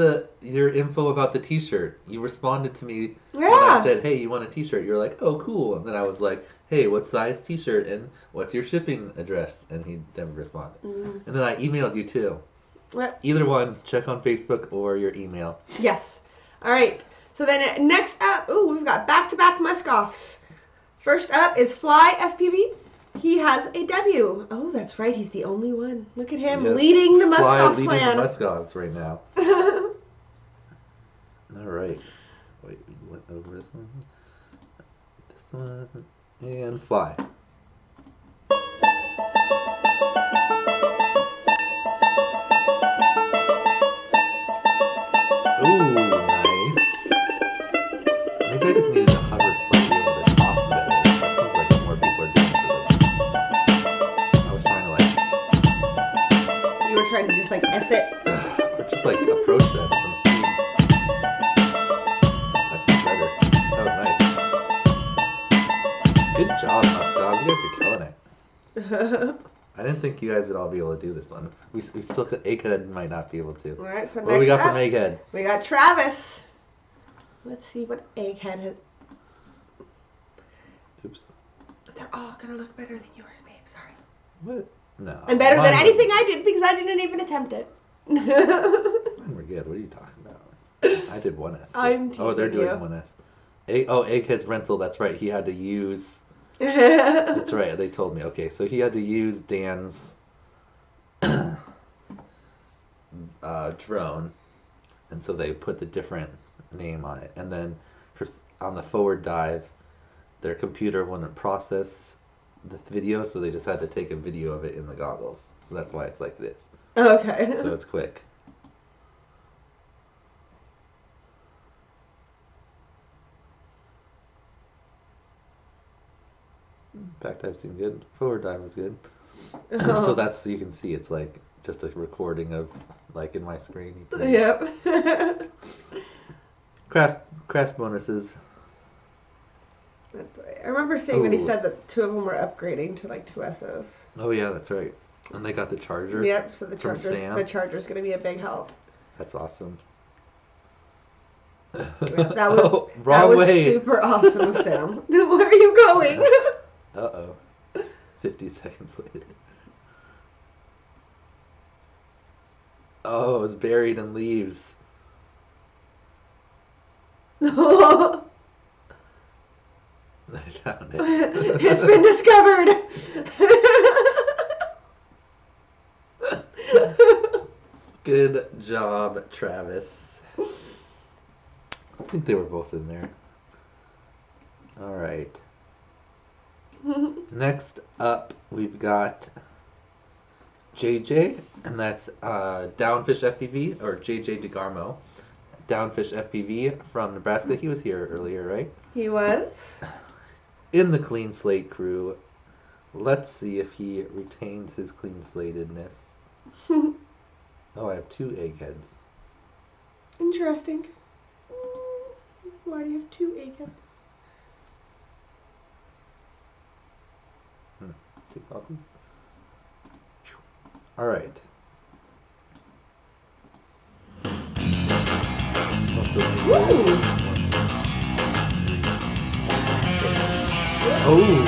your info about the t-shirt. You responded to me when I Yeah. said, hey, you want a t-shirt? You're like, oh, cool. And then I was like, hey, what size t-shirt and what's your shipping address? And he never responded. And then I emailed you too. What? Either one, check on Facebook or your email. Yes. All right. So then next up, we've got back-to-back musk-offs. First up is Fly FPV. He has a W. Oh, that's right. He's the only one. Look at him Yes. leading the Fly musk-off leading plan. the musk-offs right now. All right. Wait, we went over this one. This one. And fly. Ooh, nice. Maybe I just needed to hover slightly over the top better. That seems like what more people are doing for this. I was trying to You were trying to just like S it. or just like approach that at some speed. That's much better. That was nice. Good job, Muskos. You guys are killing it. I didn't think you guys would all be able to do this one. We still could. Egghead might not be able to. All right. So What do we next got from up, Egghead? we got Travis. Let's see what Egghead has. Oops. They're all gonna look better than yours, babe. Sorry. What? No. And better than Mine anything I did because I didn't even attempt it. Mine were good. What are you talking about? I did 1S. too. I'm Oh, they're teasing doing you. 1S. Egghead's rental. That's right. He had to use. That's right. They told me. Okay, so he had to use Dan's drone and so they put the different name on it. And then on the forward dive, their computer wouldn't process the video, so they just had to take a video of it in the goggles. So that's why it's like this. Okay. So it's quick. Back dive seemed good. Forward dive was good. Oh. So that's, you can see it's like just a recording of like in my screen. You can Yep. Crash bonuses. That's right. I remember seeing that he Ooh. said that 2 of them were upgrading to like 2 SOs. Oh yeah, that's right. And they got the charger. Yep. So From Sam. the charger's gonna be a big help. That's awesome. Yep, that was Oh, that wrong was way. super awesome of Sam. Where are you going? Uh-oh. 50 seconds later. Oh, it was buried in leaves. I found it. It's been discovered. Good job, Travis. I think they were both in there. All right. Next up, we've got JJ, and that's Downfish FPV, or JJ DeGarmo. Downfish FPV from Nebraska. He was here earlier, right? He was. In the clean slate crew. Let's see if he retains his clean slatedness. Oh, I have 2 eggheads. Interesting. Why do you have 2 eggheads? 2 copies. All right. Ooh.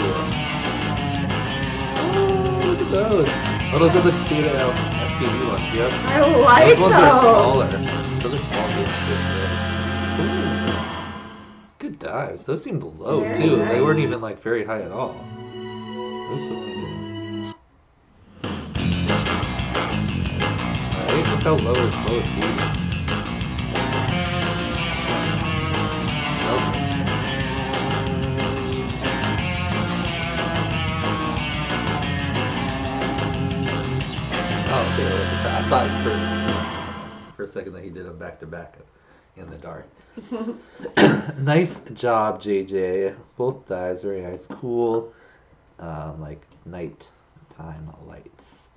Oh, look at those. Oh, those are the Beta FPV ones. Yep. I like Those ones are those. smaller. Those are small. Ooh. Good dives. Those seemed low Very too. nice. They weren't even like very high at all. Oops, what am I doing? Alright, look how low his speed is. Oh, okay. I thought for a second that he did them back to back in the dark. Nice job, JJ. Both dives very nice. Cool, like nighttime lights.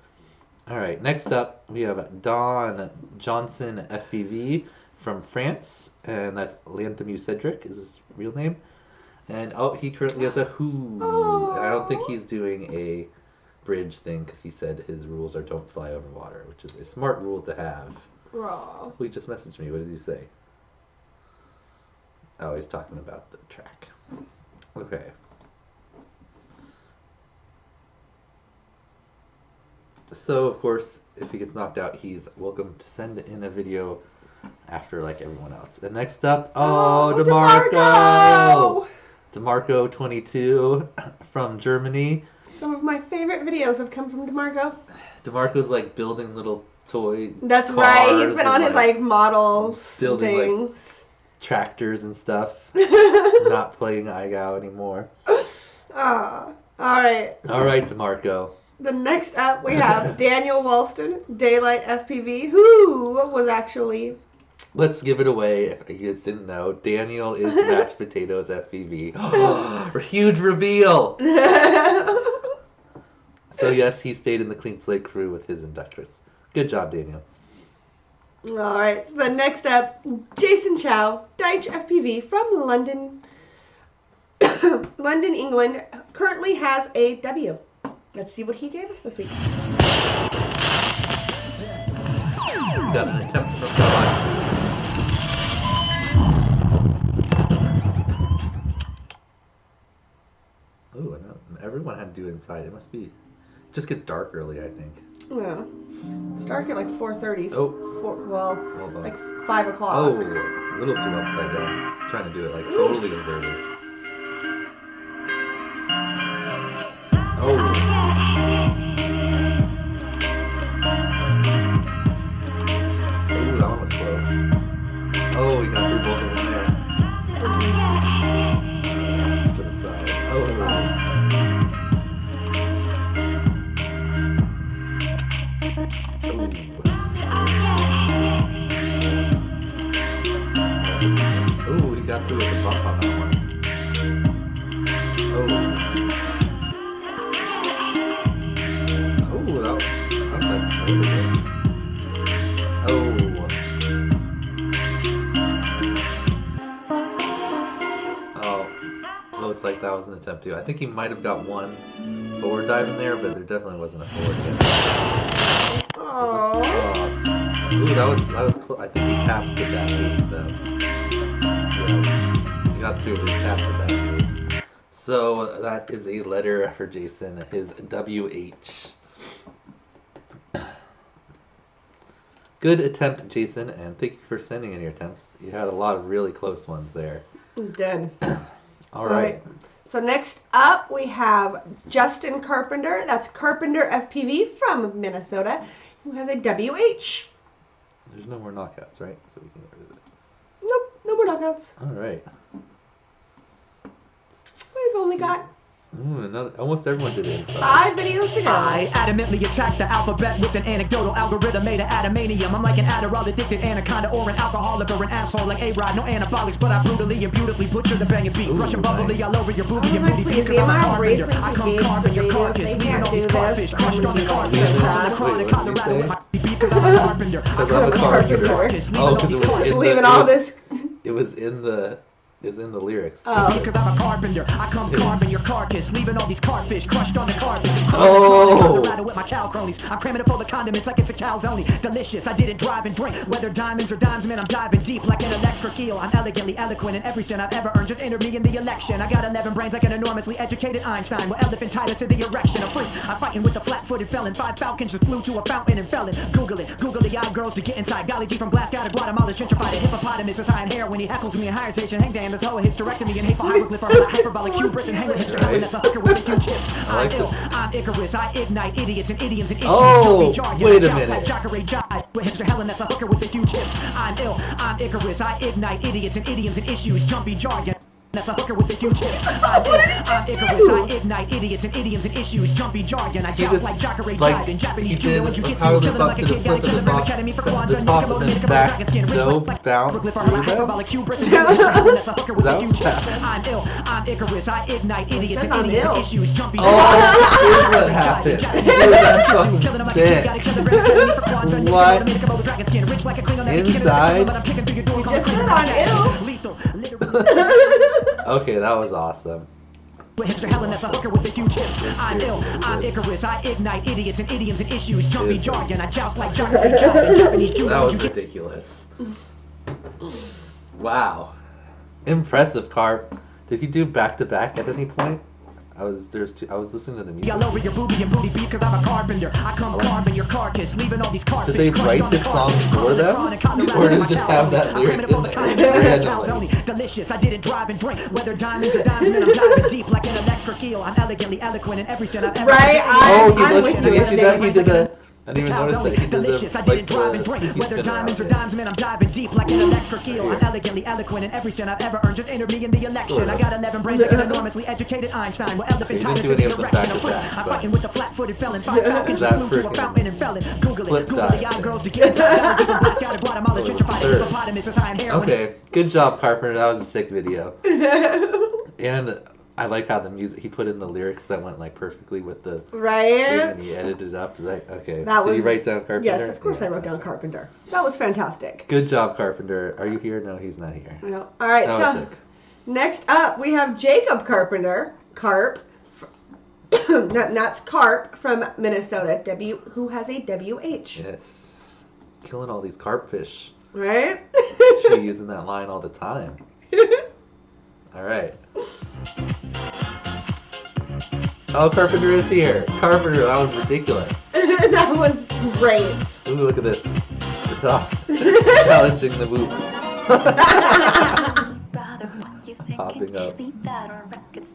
All right. Next up, we have Don Johnson FPV from France, and that's Lanthemu Cedric is his real name. And oh, he currently has a Who. And I don't think he's doing a bridge thing because he said his rules are don't fly over water, which is a smart rule to have. Raw. He just messaged me. What did he say? Oh, he's talking about the track. Okay. So, of course, if he gets knocked out, he's welcome to send in a video after, like, everyone else. And next up, DeMarco! DeMarco 22 from Germany. Some of my favorite videos have come from DeMarco. DeMarco's, like, building little toy That's cars right. He's been and, on his, like, models building, like, things. tractors and stuff. Not playing IGOW anymore. All right. All right, DeMarco. The next up, we have Daniel Walston, Daylight FPV, who was actually... Let's give it away if you guys didn't know. Daniel is Mashed Potatoes FPV. Huge reveal! So yes, he stayed in the Clean Slate crew with his inductress. Good job, Daniel. All right. So the next up, Jason Chow, Deitch FPV from London, London, England, currently has a W. Let's see what he gave us this week. Got an attempt from John. Ooh, I know. Everyone had to do it inside. It must be. It just gets dark early, I think. Yeah. It's dark at like 4:30. Oh. Well, Hold on. like 5 o'clock. Oh, a little too upside down. Trying to do it like totally inverted. Oh. Ooh, that one was close. got through with a bump on that one. Oh, that like really good. Oh, looks like that was an attempt too. I think he might have got one forward dive in there, but there definitely wasn't a forward dive. Oh. Ooh, that was I think he caps the back eight though. Yeah, he got through, but he capped the back eight. So that is a letter for Jason, his WH. Good attempt, Jason, and thank you for sending in your attempts. You had a lot of really close ones there. Dead. All right. So next up we have Justin Carpenter. That's Carpenter FPV from Minnesota, who has a WH. There's no more knockouts, right? So we can get rid of this. Nope, no more knockouts. All right. We've only got almost everyone did it inside. 5 videos to go. I adamantly attack the alphabet with an anecdotal algorithm made of adamantium. I'm like an Adderall addicted anaconda or an alcoholic or an asshole like A-Rod. No anabolics, but I brutally and beautifully butcher the banging beat. Russian bubbly all over your boobie and booty beat. Please, am I racing I come to carving your gauge the carcass, videos? They leaving can't all do these this. carfish crushed on the carcass. Wait, Living what did you Colorado say? with my beat because I'm a carpenter. I Because I'm a carpenter. carcass, Oh, leaving all because these it was in Leaving the, all it was, this. it was in the lyrics. Oh. Because I'm a carpenter, I come carving your carcass, leaving all these carfish crushed on the carpet. Oh. Colorado with my cow cronies. I'm cramming it full of condiments like it's a calzone. Delicious, I didn't drive and drink. Whether diamonds or dimes, man, I'm diving deep like an electric eel. I'm elegantly eloquent in every cent I've ever earned. Just entered me in the election. I got 11 brains like an enormously educated Einstein. With elephantitis to the erection of freak. I'm fighting with a flat-footed felon. 5 falcons just flew to a fountain and fell in. Google it. Google the girls to get inside. Golly G from Glasgow to Guatemala. Gentrified a hippopotamus is high in hair when he heckles me in higher station. Hang damn, this hoe a hysterectomy and hateful hieroglyph or hyperbolic hubris and hang with hipster helen that's a hooker with a few chips. like I'm ill. this. I'm Icarus. I ignite idiots and idioms and issues. Oh, Jumpy jargon. wait a Joust minute. like Jacare jive with hipster Helen that's a hooker with a few chips. I'm ill. I'm Icarus. I ignite idiots and idioms and issues. Jumpy jargon. That's a hooker with a few chips. I'm ill. I'm Icarus. I ignite idiots and idioms and issues. Jumpy jargon. I joust just, like Jacare like, jive in Japanese he judo did and a jujitsu. power Kill him like a lift kid. Gotta kill him up in to academy for the Kwanzaa. top, and then Nickelodeon, back, dragon skin. Rich no, like bounce hieroglyph or through that. hyperbolic hubris and hipster Helen that's a hooker with a That few was chips. fast. I'm ill. I'm Icarus. I ignite idiots and Says I'm idioms and ill. issues. Jumpy Oh, jargon. here's what happened. Dude, that's fucking sick. What? Inside? Just said I'm ill. Okay, that was awesome. Hipster Helen, that's a hooker with a few chips. I'm ill. I'm Icarus. I ignite idiots and idioms and issues. Jumpy jargon. I joust like Jacare jive in Japanese judo. That was ridiculous. Wow. Impressive, Carp. Did he do back-to-back at any point? I was listening to the music. All over your booby and booty beat because I'm a carpenter. I come carving your carcass, leaving all these carfish. Did they write this song for them? Or did it just have that lyric in there? Randomly. Delicious, I didn't drive and drink. Whether diamonds or dimes, man, I'm diving deep like an electric eel. I'm elegantly eloquent in every cent I've ever Right, Oh, I'm with did you. you see that? He did a... I didn't even notice that. He did Delicious, I the, didn't drive and drink. squeaky Whether spin diamonds or around it. dimes, man, I'm diving deep like an electric eel. I'm elegantly eloquent in every cent I've ever earned. Just entered me in the election. I got 11 brains like an enormously educated Einstein. With elephantitis do in the any of them erection of freak. back-to-back, I'm but- fighting with a flat-footed felon. 5 falcons That flew to a freaking fountain and fell in. Google flip it. Google dive the thing. girls to get inside. Glasgow to Guatemala. Gentrified Absurd. hippopotamus is high in hair. Okay, good job, Carpenter. That was a sick video. And I like how the music, he put in the lyrics that went like perfectly with the thing, Right? and he edited it up. Like, okay, That did you was- write down Carpenter? Yes, of course Yeah. I wrote down Carpenter. That was fantastic. Good job, Carpenter. Are you here? No, he's not here. No. All right, That was so sick. next up we have Jacob Carpenter, Carp. That's Carp from Minnesota, who has a WH. Yes. Killing all these carp fish. Right? Should be using that line all the time. All right. Oh, Carpenter is here. Carpenter, that was ridiculous. That was great. Ooh, look at this. It's off. Challenging the whoop. Popping up. Nice.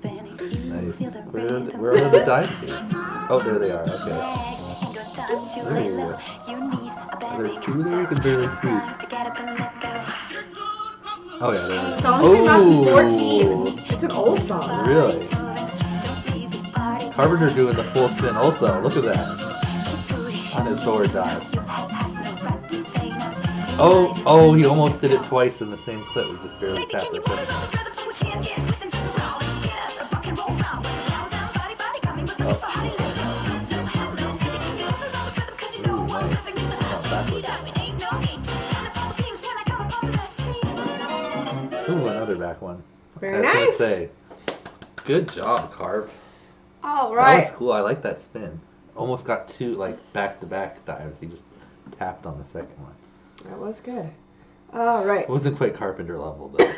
Where are the dive gates? Oh, there they are. Okay. Ooh. There are two there you can barely see. Oh, yeah, there is. The song came out in Oh, 14. It's an old song. really? Carpenter doing the full spin also. Look at that. On his forward dive. Oh, he almost did it twice in the same clip. We just barely tapped the second time. Ooh, nice. Oh, backwards on that. Ooh, another back one. Very I was gonna nice. say, good job, Carp. All That right. was cool. I like that spin. Almost got two like back-to-back dives. He just tapped on the second one. That was good. All right. It wasn't quite Carpenter level though. It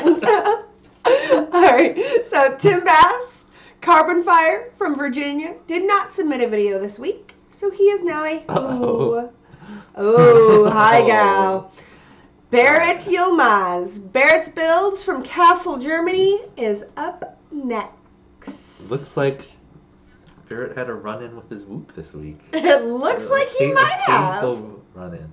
wasn't. All right. So Tim Bass, Carbon Fire from Virginia, did not submit a video this week, so he is now a Uh-oh. Oh, IGOW. Barrett Yilmaz, Barrett's Builds from Kassel, Germany, is up next. Looks like Barrett had a run-in with his whoop this week. It looks like he might have. Painful run-in.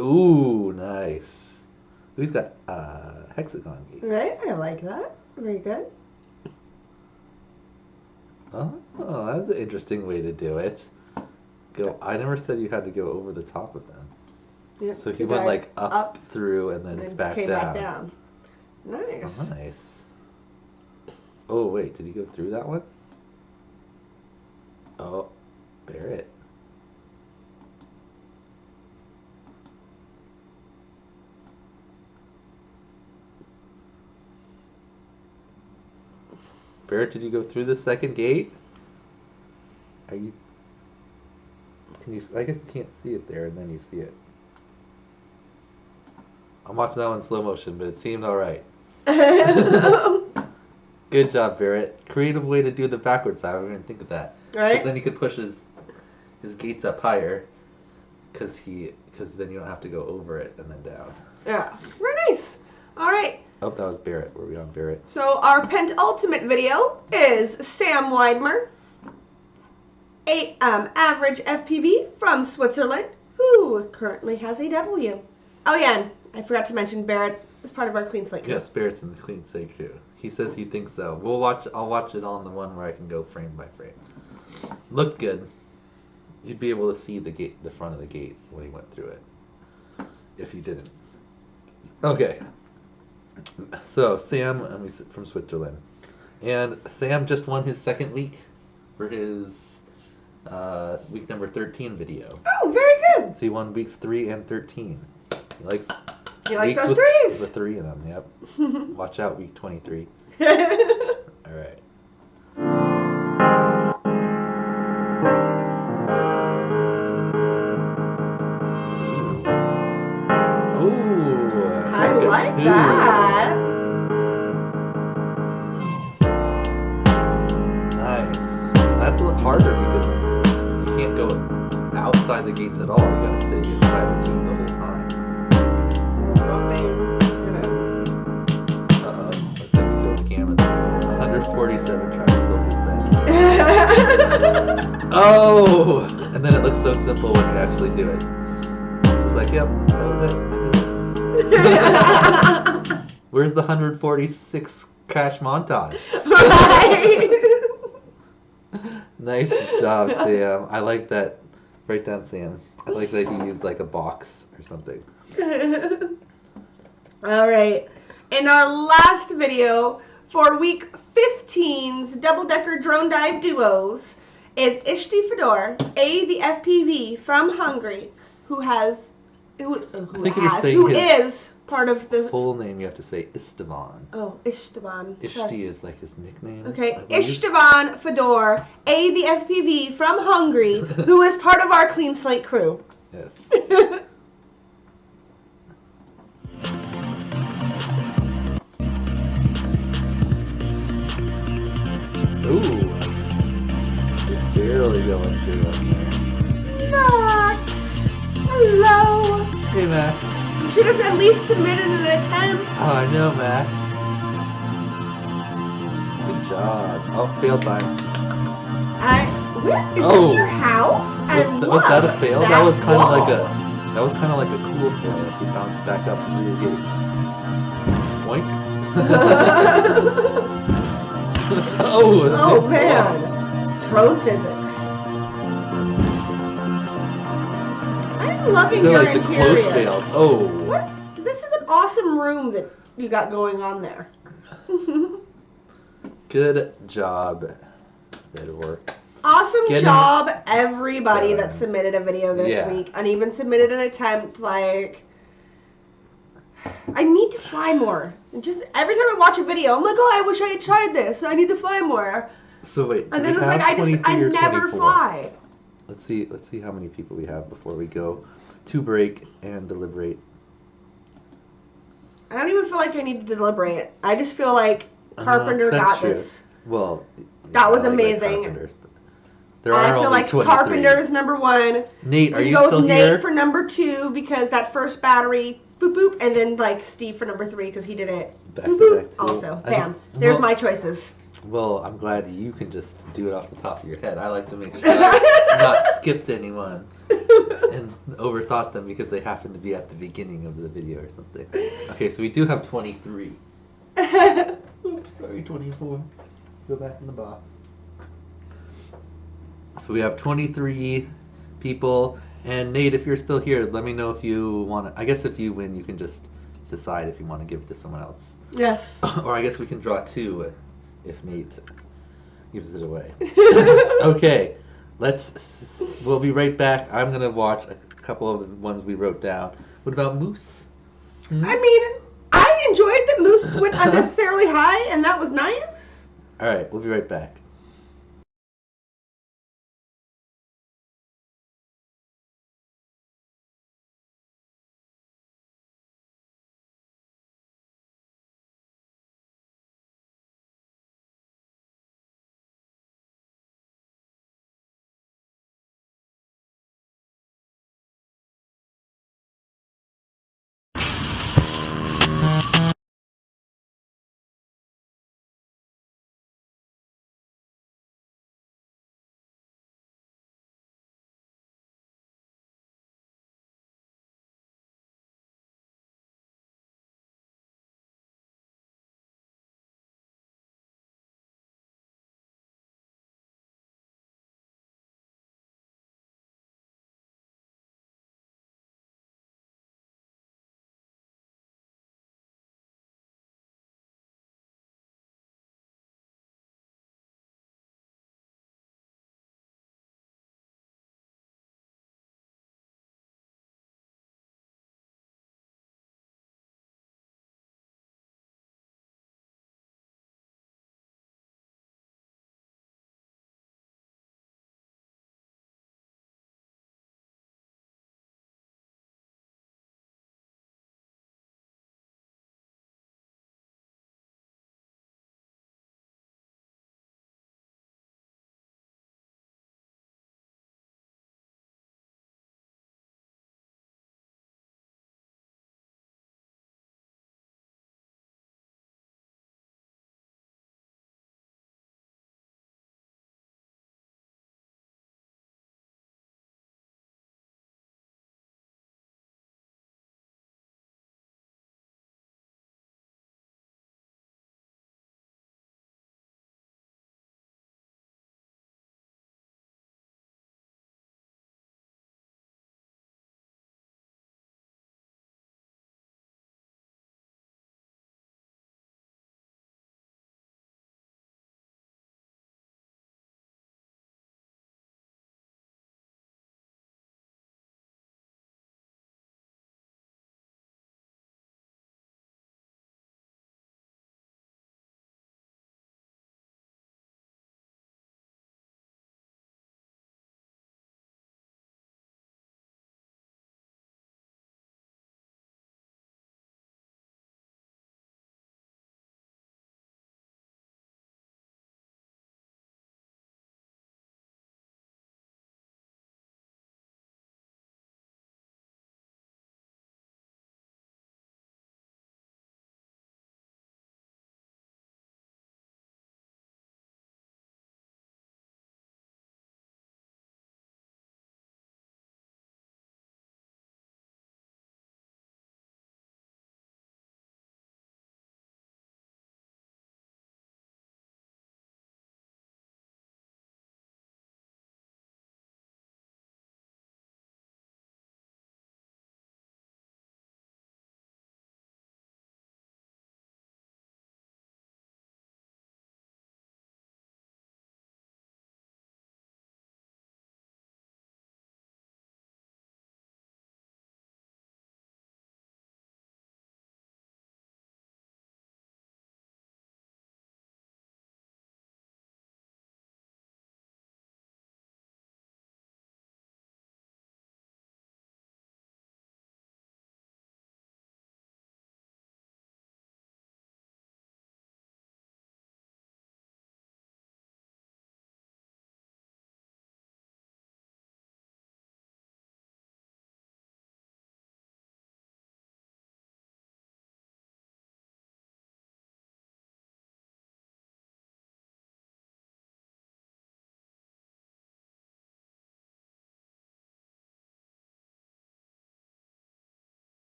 Ooh, nice. He's got hexagon gates. Right? I like that. Very good. Oh, that's an interesting way to do it. Go. I never said you had to go over the top of them. Yep, So he to went dive like up through and then, and back came down. back down. Nice. Oh, nice. Oh wait, did he go through that one? Oh, Barrett. Barrett, did you go through the second gate? Are you? Can you? I guess you can't see it there, and then you see it. I'm watching that one in slow motion, but it seemed all right. Good job, Barrett. Creative way to do the backwards side. I didn't even think of that. Right? Because then he could push his gates up higher. Because then you don't have to go over it and then down. Yeah. Very nice. All right. Oh, that was Barrett. Were we on Barrett? So our penultimate video is Sam Weidmer, average FPV from Switzerland, who currently has a W. Oh yeah, and I forgot to mention Barrett is part of our clean slate crew. Yes, Barrett's in the clean slate crew. He says he thinks so. I'll watch it on the one where I can go frame by frame. Looked good. You'd be able to see the front of the gate when he went through it. If he didn't. Okay. So Sam, from Switzerland, and Sam just won his second week for his week number 13 video. Oh, very good. So he won weeks 3 and 13. He likes Those with threes. the 3 in them. Yep. Watch out, week 23. All right. I like that. Nice. That's a little harder because you can't go outside the gates at all. You gotta stay inside the tube the whole time. Uh-oh. Looks like we killed the camera there. 147 tries still success. Oh! And then it looks so simple when you actually do it. It's like, yep, that was it. I did it. Where's the 146 crash montage? Right. Nice job, Sam. I like that. Write down Sam. I like that he used like a box or something. All right. In our last video for week 15's double-decker drone dive duos is Ishti Fedor, the FPV from Hungary, who is part of the Full name you have to say Istvan. Oh, Istvan. Ishti is like his nickname. Okay, I believe. Istvan Fedor, the FPV from Hungary, who is part of our clean slate crew. Yes. Ooh. Just barely going through up there. Max! Hello! Hey, Max. You should have at least submitted an attempt. Oh, I know, Max. Good job. Oh, fail time. Is Oh. this your house? I Was that a love fail? That was kind of like a cool fail if you bounce back up through your gates. Boink. Oh Nice man! ball. Pro physics. I'm loving These are your like the interior. close fails. Oh. What? This is an awesome room that you got going on there. Good job. Better work. Awesome Getting job, everybody done. that submitted a video this Yeah. week, and even submitted an attempt. Like, I need to fly more. Just every time I watch a video, I'm like, oh, I wish I had tried this. I need to fly more. So wait, And do then we it's like have I 23 or never 24? fly. Let's see how many people we have before we go to break and deliberate. I don't even feel like I need to deliberate. I just feel like Carpenter That's got true. this. Well, That was I like amazing. Carpenters, but there I are feel only like 23. Carpenter is number one. Nate, are We you can go still with here? Nate for number two because that first battery, boop boop, and then like Steve for number three because he did it. Back Boop to boop. back to- Also, I bam. just- There's well- my choices. Well, I'm glad you can just do it off the top of your head. I like to make sure I've not skipped anyone and overthought them because they happen to be at the beginning of the video or something. Okay, so we do have 23. Oops, sorry, 24. Go back in the box. So we have 23 people. And Nate, if you're still here, let me know if you want to. I guess if you win, you can just decide if you want to give it to someone else. Yes. Or I guess we can draw two if Nate gives it away. Okay, we'll be right back. I'm going to watch a couple of the ones we wrote down. What about Moose? I mean, I enjoyed that Moose went unnecessarily high, and that was nice. All right, we'll be right back.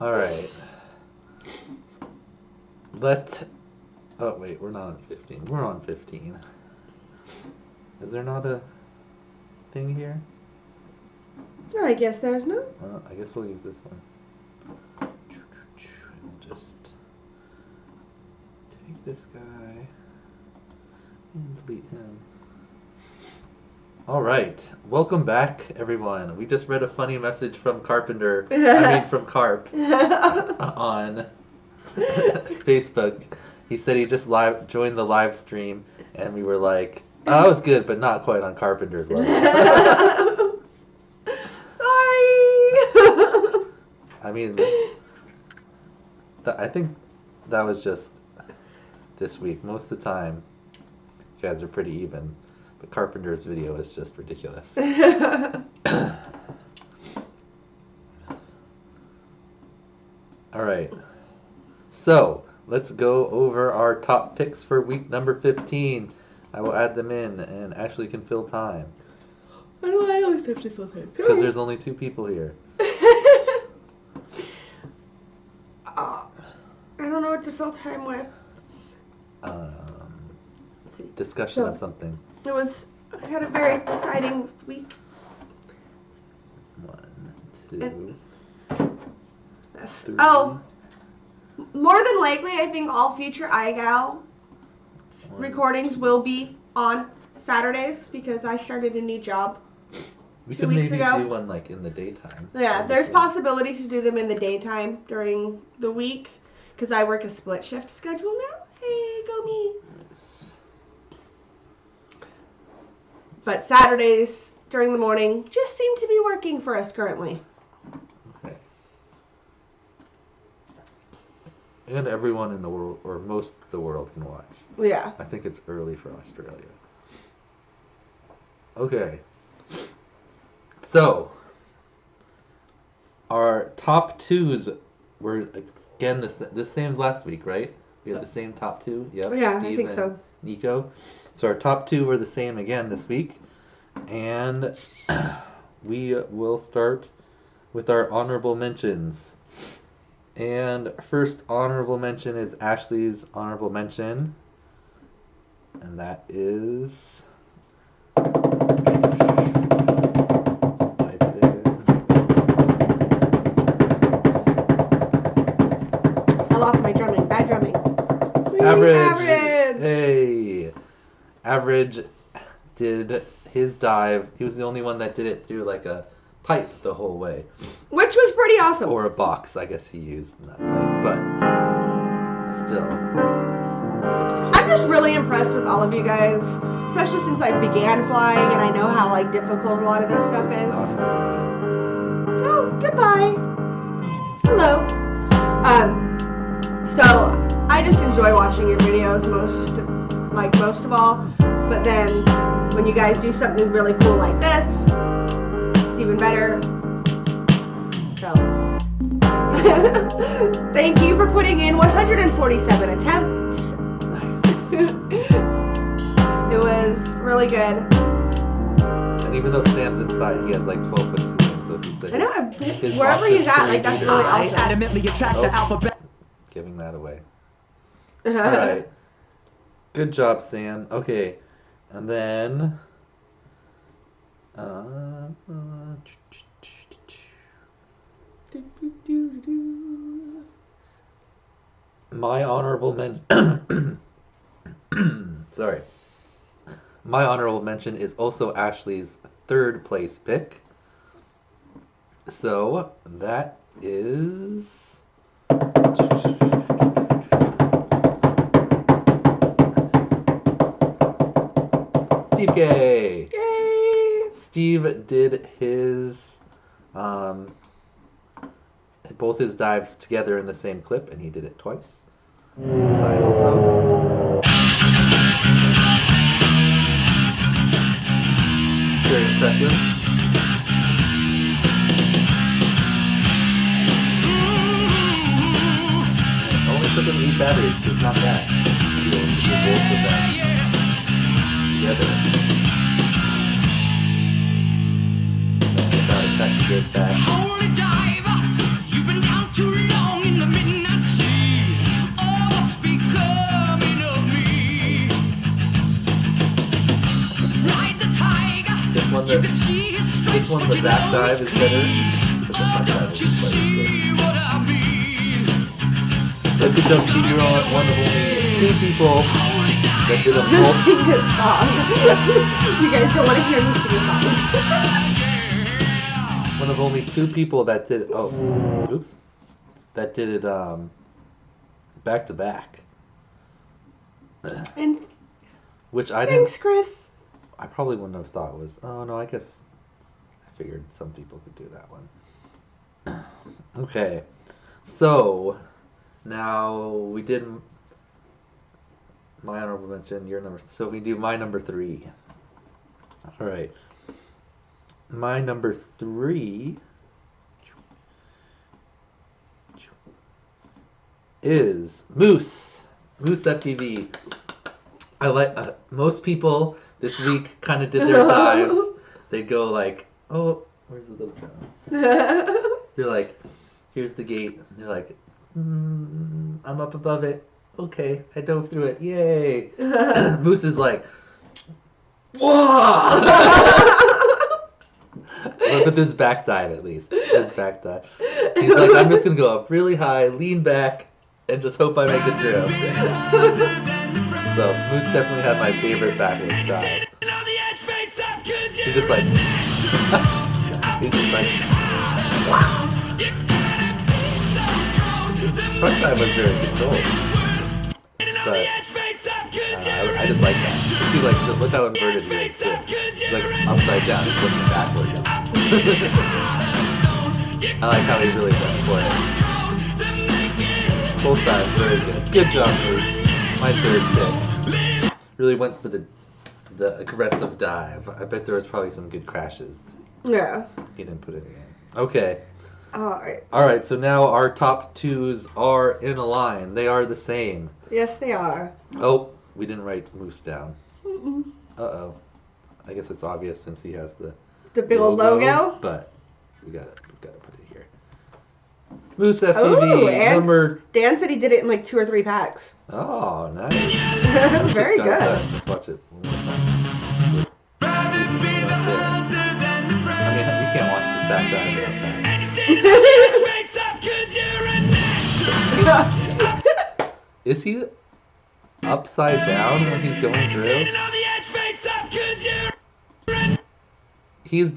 Alright. Oh, wait, we're not on 15. We're on 15. Is there not a thing here? I guess there's no. I guess we'll use this one. We'll just take this guy and delete him. Alright, welcome back, everyone. We just read a funny message from Carpenter, from Carp, on Facebook. He said he just joined the live stream, and we were like, oh, that was good, but not quite on Carpenter's level. Sorry! I mean, I think that was just this week. Most of the time, you guys are pretty even. But Carpenter's video is just ridiculous. Alright. So, let's go over our top picks for week number 15. I will add them in and actually can fill time. Why do I always have to fill time? Because there's only 2 people here. I don't know what to fill time with. Let's see. Discussion So- of something. I had a very exciting week. 1, 2, Yes. 3. Oh, more than likely, I think all future IGOW recordings will be on Saturdays because I started a new job. We 2 could weeks maybe ago. do one like in the daytime. Yeah, there's Obviously. possibilities to do them in the daytime during the week because I work a split shift schedule now. Hey, go me. But Saturdays during the morning just seem to be working for us currently. Okay. And everyone in the world, or most of the world, can watch. Yeah. I think it's early for Australia. Okay. So, our top 2s were, again, the same as last week, right? We had the same top 2? Yep. Yeah, Steve I think and so. Nico. So our top 2 were the same again this week. And we will start with our honorable mentions. And first honorable mention is Ashley's honorable mention. And that is... Type in... Fell off my drumming. Bad drumming. Average. Average. Hey. Average did his dive. He was the only one that did it through like a pipe the whole way. Which was pretty awesome. Or a box, I guess he used in that pipe. But still. I'm just really impressed with all of you guys, especially since I began flying and I know how like difficult a lot of this stuff is. Oh, goodbye. Hello. So I just enjoy watching your videos most of all. But then when you guys do something really cool like this, it's even better. So thank you for putting in 147 attempts. Nice. It was really good. And even though Sam's inside, he has like 12-foot ceiling, so he said I know, his wherever box he's is at, like that's 3 really meters. I awesome. adamantly attack Oh. the alphabet. Giving that away. Alright. Good job, Sam. Okay. And then... my honorable mention... Sorry. My honorable mention is also Ashley's 3rd place pick. So, that is... Steve K. Yay! Steve did his both his dives together in the same clip, and he did it twice. Inside also. Very impressive. It only took him 8 batteries, just not that. You'll both with that together. Without a tech, he goes back. Holy diver, you've been down too long. one, the back dive is better, but the front dive is just like good. But good job, Steve. You're one of only 2 people that did a Just full. sing this song. You guys don't want to hear me sing a song. One of only 2 people that did. Oh, oops. That did it back to back. And Which I didn't. thanks, Chris. I probably wouldn't have thought was. Oh no, I guess I figured some people could do that one. Okay, so now we did my honorable mention. Your number. So we do my number 3. All right. My number 3 is Moose FPV. I like most people this week kind of did their dives. They go like, oh, where's the little drone? They're like, here's the gate. And they're like, I'm up above it. Okay, I dove through it. Yay! Moose is like, whoa! But with his back dive, at least. His back dive. He's like, I'm just going to go up really high, lean back, and just hope I make it through. So, Moose definitely had my favorite backwards dive. He's just like... he's just like... Front dive was very controlled. But... I just like that. See, like, look how inverted he is, too. He's like upside down, he's looking backwards. I like how he really went for it. Both times, very good. Good job, Moose. My 3rd pick. Really went for the aggressive dive. I bet there was probably some good crashes. Yeah. He didn't put it in. Okay. Alright. Alright, so now our top 2s are in a line. They are the same. Yes, they are. Oh, we didn't write Moose down. Mm-mm. Uh-oh. I guess it's obvious since he has the big old logo. But we gotta put it here. Moose FPV Ooh, and number. Dan said he did it in like 2 or 3 packs. Oh, nice. Very good. Let's watch it one more time. I mean, you can't watch this back dive without that. Is he upside down when he's going through? He's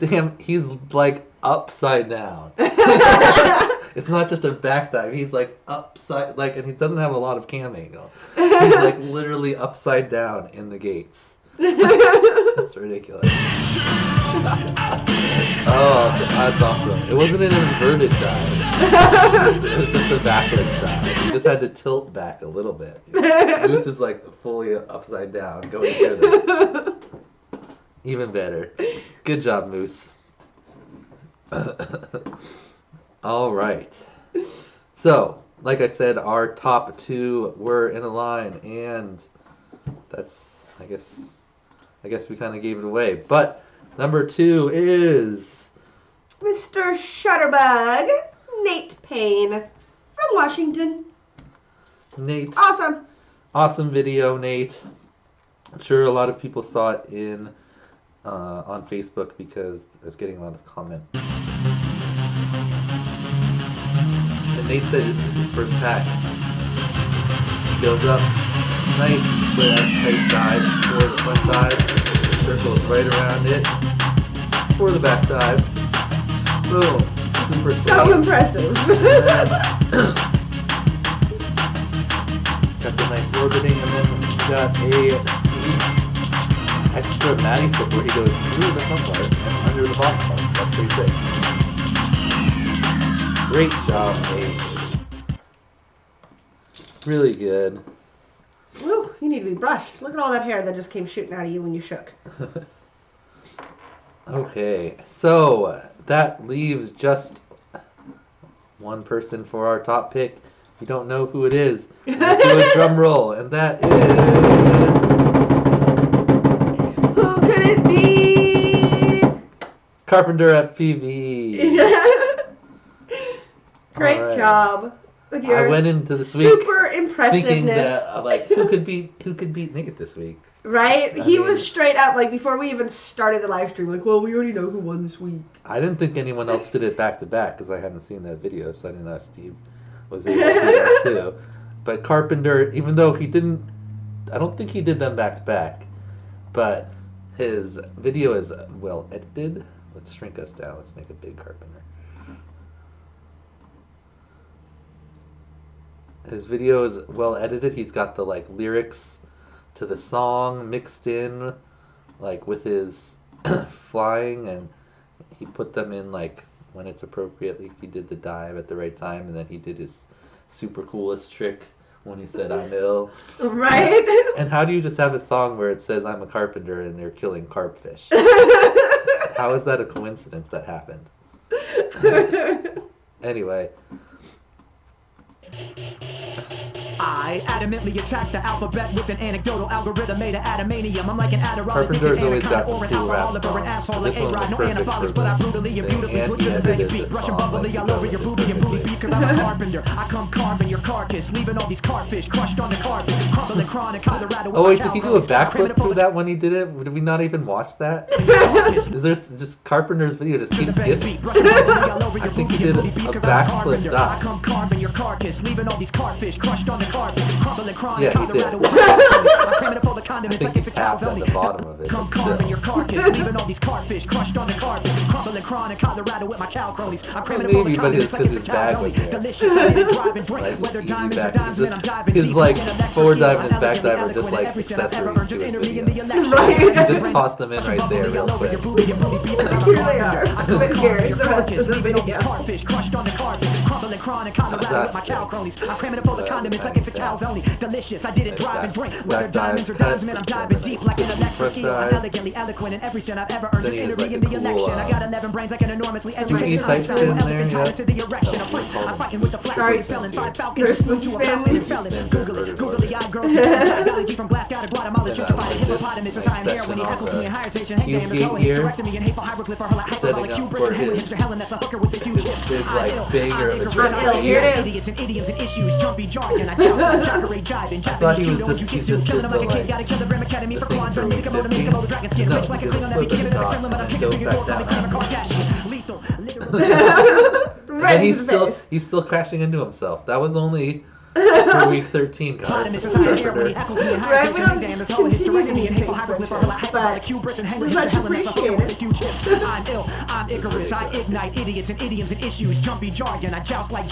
like upside down. It's not just a back dive. He's like upside, like, and he doesn't have a lot of cam angle. He's like literally upside down in the gates. That's ridiculous. Oh, that's awesome. It wasn't an inverted dive. It was just a backwards dive. You just had to tilt back a little bit. Moose is like fully upside down going through there. Even better. Good job, Moose. All right. So, like I said, our top 2 were in a line, and that's, I guess we kind of gave it away. But number 2 is Mr. Shutterbug, Nate Payne from Washington. Nate. Awesome Video, Nate. I'm sure a lot of people saw it in on Facebook because I was getting a lot of comments. And Nate said this is his first pack. Goes up, nice split tight dive for the front dive. Circles right around it for the back dive. Boom. Super So clean. impressive. Got some nice orbiting, and then he's got a extra matty flip where he goes through the front part and under the bottom part. That's pretty sick. Great job, Nate. Really good. Woo, you need to be brushed. Look at all that hair that just came shooting out of you when you shook. Okay, so that leaves just one person for our top pick. If you don't know who it is, we'll do a drum roll, and that is... Who could it be? Carpenter FPV. Great All right. job. With your I went into this week super impressiveness. thinking that like who could beat Nick this week. Right? I He mean- was straight up, like, before we even started the live stream, like, well, we already know who won this week. I didn't think anyone else did it back to back because I hadn't seen that video, so I didn't know if Steve was able to do that too. But Carpenter, even though he didn't, I don't think he did them back to back, but his video is well edited. Let's shrink us down. Let's make a big Carpenter. His video is well edited. He's got the like lyrics to the song mixed in, like with his flying, and he put them in like when it's appropriate. Like he did the dive at the right time, and then he did his super coolest trick when he said "I'm ill." Right? And how do you just have a song where it says "I'm a carpenter" and they're killing carpfish? How is that a coincidence that happened? Anyway. I adamantly attack the alphabet with an anecdotal algorithm made of adamantium. I'm like an Adderall, Carpenter's always anaconda, got some or an cool rap alcoholic, or an songs. asshole, This like one was A-Rod. No perfect anabolics, for but I the brutally and thing, beautifully and he butcher the edited baby the beat. Russian song bubbly like all he over your does booty and booty beat, cause I'm a carpenter. I come carving your carcass, leaving all these carfish crushed on the carpet, crumbling chronic Colorado. Oh wait, did he do a backflip through that when he did it? Did we not even watch that? Is there just Carpenter's video just keeps skipping? I think he did a backflip I dive. come carving your carcass, leaving all these carfish crushed on the carpet, crumbling chronic Yeah, he did. Colorado. I'm cramming it full of condiments I like think it's a he's half calzone. on the bottom of it, Come but carving still. your carcass, leaving all these carfish crushed on the carpet, crumbling chronic Colorado with my cow cronies. I'm cramming it full Maybe, of but condiments it's like 'cause it's a his bag was calzone. there. Delicious, I didn't drive and drink. Nice, Whether easy diamonds or back. dimes, man, I'm Just diving his, deep like, an electric forward eel. dive I'm and his back elegantly dive are just, eloquent like, in every cent I've ever accessories earned. to Just his enter me in video. the election. Right. You just toss them in right there real quick. Here they are. But here's the rest of the video. Carfish crushed on the carpet, crumbling chronic Colorado with my cow cronies. I'm cramming it full of condiments like it's a calzone. Delicious, I didn't drive and drink. Whether diamonds or dimes, man, I'm diving deep like an electric eel. I'm elegantly eloquent in every cent I've ever earned. Then Just he has, enter me like, in a the cool, election. I got 11 brains like an enormously educated type Einstein. spin there, Elephantitis yeah. to the erection. I'm fighting with the flat Sorry. face felon. 5 There's falcons flew to a spins. falcon and felon. Google it, googly eyed girls. Biology from Glasgow to Guatemala. Then I Gentrified like hippopotamus this as I am here nice when he section heckles on me in the higher station. Hang cube damn, gate there's here. hysterectomy and hateful hieroglyph or hyperbolic Setting up hubris for and Henry his- Mr. Helen. That's a hooker with the huge his hips. big, I'm like, ill, banger I'm of a ignorant, trick I'm video. Here it is. idiots and idioms and issues, jumpy jargon. I joust like jockery, jiving, thought he Japanese was judo, just- he jujitsu, just killing did him like a the, kid. like, Got a kilogram academy the for thing Kwanzaa. for Make a motor, week make a motor, dragon skin. No, Rich like a he Klingon, that be did kicking it in the flip Kremlin, but I'm and kicking go through your door, back call me down. Kim Kardashian. Lethal, literally. Right And in he's the face. he's still crashing into himself. That was only for week 13, guys. Condiments as I am here when he Carpenter. heckles me in higher Right, station. we Hang don't damn, there's always continue hysterectomy to and be hateful hieroglyph or Facebook hyperbolic but hubris and Henry we Mr. much Helen. That's a hooker with appreciate the huge hips. I'm ill, I'm Icarus. I ignite idiots and idioms and issues, jumpy jargon. I joust like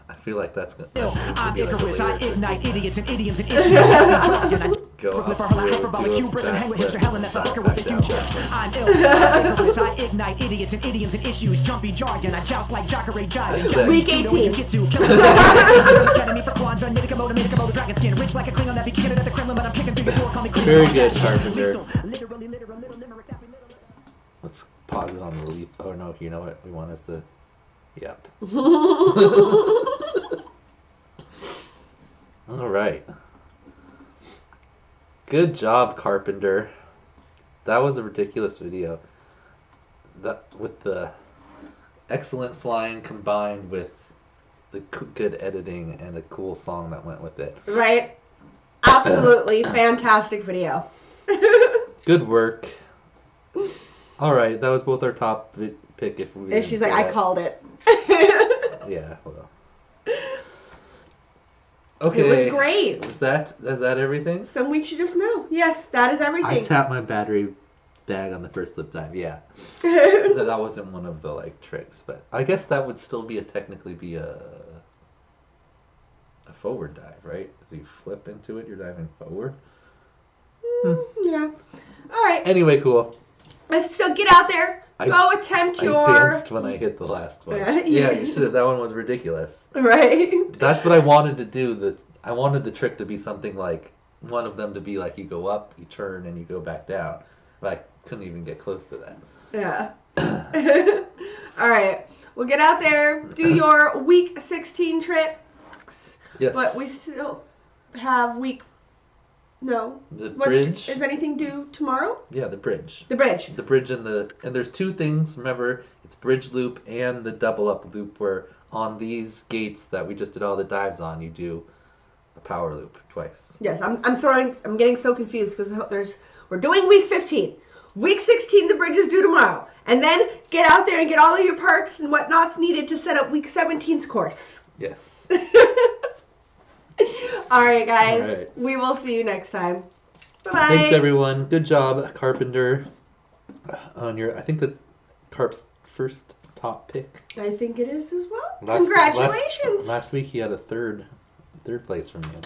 I feel like that's gonna. ill. that needs to I'm be like a Icarus. I later ignite trick. idiots and idioms and issues, jumpy jargon. I Go Brooklyn up for her through, hyperbolic do a hubris and Henry Mr. backflip, Helen. That's a back hooker with the down, huge back hips. down. I'm ill, I'm Icarus. I ignite idiots and idioms and issues, jumpy jargon. I joust like jockery, jiving. That's it. Week Judo, 18. Jiu-jitsu, killing academy for Kwanzaa. Mitakomoto, dragon skin. Rich like a Klingon that be kicking it at the Kremlin, but I'm kicking through your door. Call me Klingon. Very good, Kardashian. Carpenter. Lethal, literally, literal, little limerick, happy middle. Let's pause it on the leap. Oh no, you know what? We want us to. Yep. All right. Good job, Carpenter. That was a ridiculous video. That with the excellent flying combined with the good editing and a cool song that went with it. Right? Absolutely fantastic video. Good work. All right, that was both our top pick. If we. And didn't she's say like, I that. called it. Yeah. Well. Okay. It was great. Is that everything? Some weeks you just know. Yes, that is I everything. tapped my battery bag on the first lip dive. Yeah. That wasn't one of the like tricks, but I guess that would still technically be a forward dive, right? As you flip into it, you're diving forward. Yeah. All right. Anyway, cool. So get out there. Go attempt I your. danced when I hit the last one. Yeah, Yeah, you should have. That one was ridiculous. Right. That's what I wanted to do. I wanted the trick to be something like one of them to be like you go up, you turn, and you go back down. But I couldn't even get close to that. Yeah. All right. Well, get out there. Do your week 16 tricks. Yes. But we still have week. No. The bridge. Is anything due tomorrow? Yeah, the bridge. The bridge. The bridge and there's two things. Remember, it's bridge loop and the double up loop where on these gates that we just did all the dives on, you do a power loop twice. Yes, I'm getting so confused because we're doing week 15. Week 16, the bridge is due tomorrow. And then get out there and get all of your parts and whatnot's needed to set up week 17's course. Yes. All right, guys. All right. We will see you next time. Bye-bye. Thanks, everyone. Good job, Carpenter. I think that's Carp's first top pick. I think it is as well. Congratulations. Last week he had a third place from you.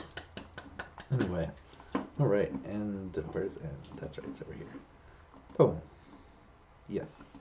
Anyway. All right. And where's N? That's right. It's over here. Boom. Yes.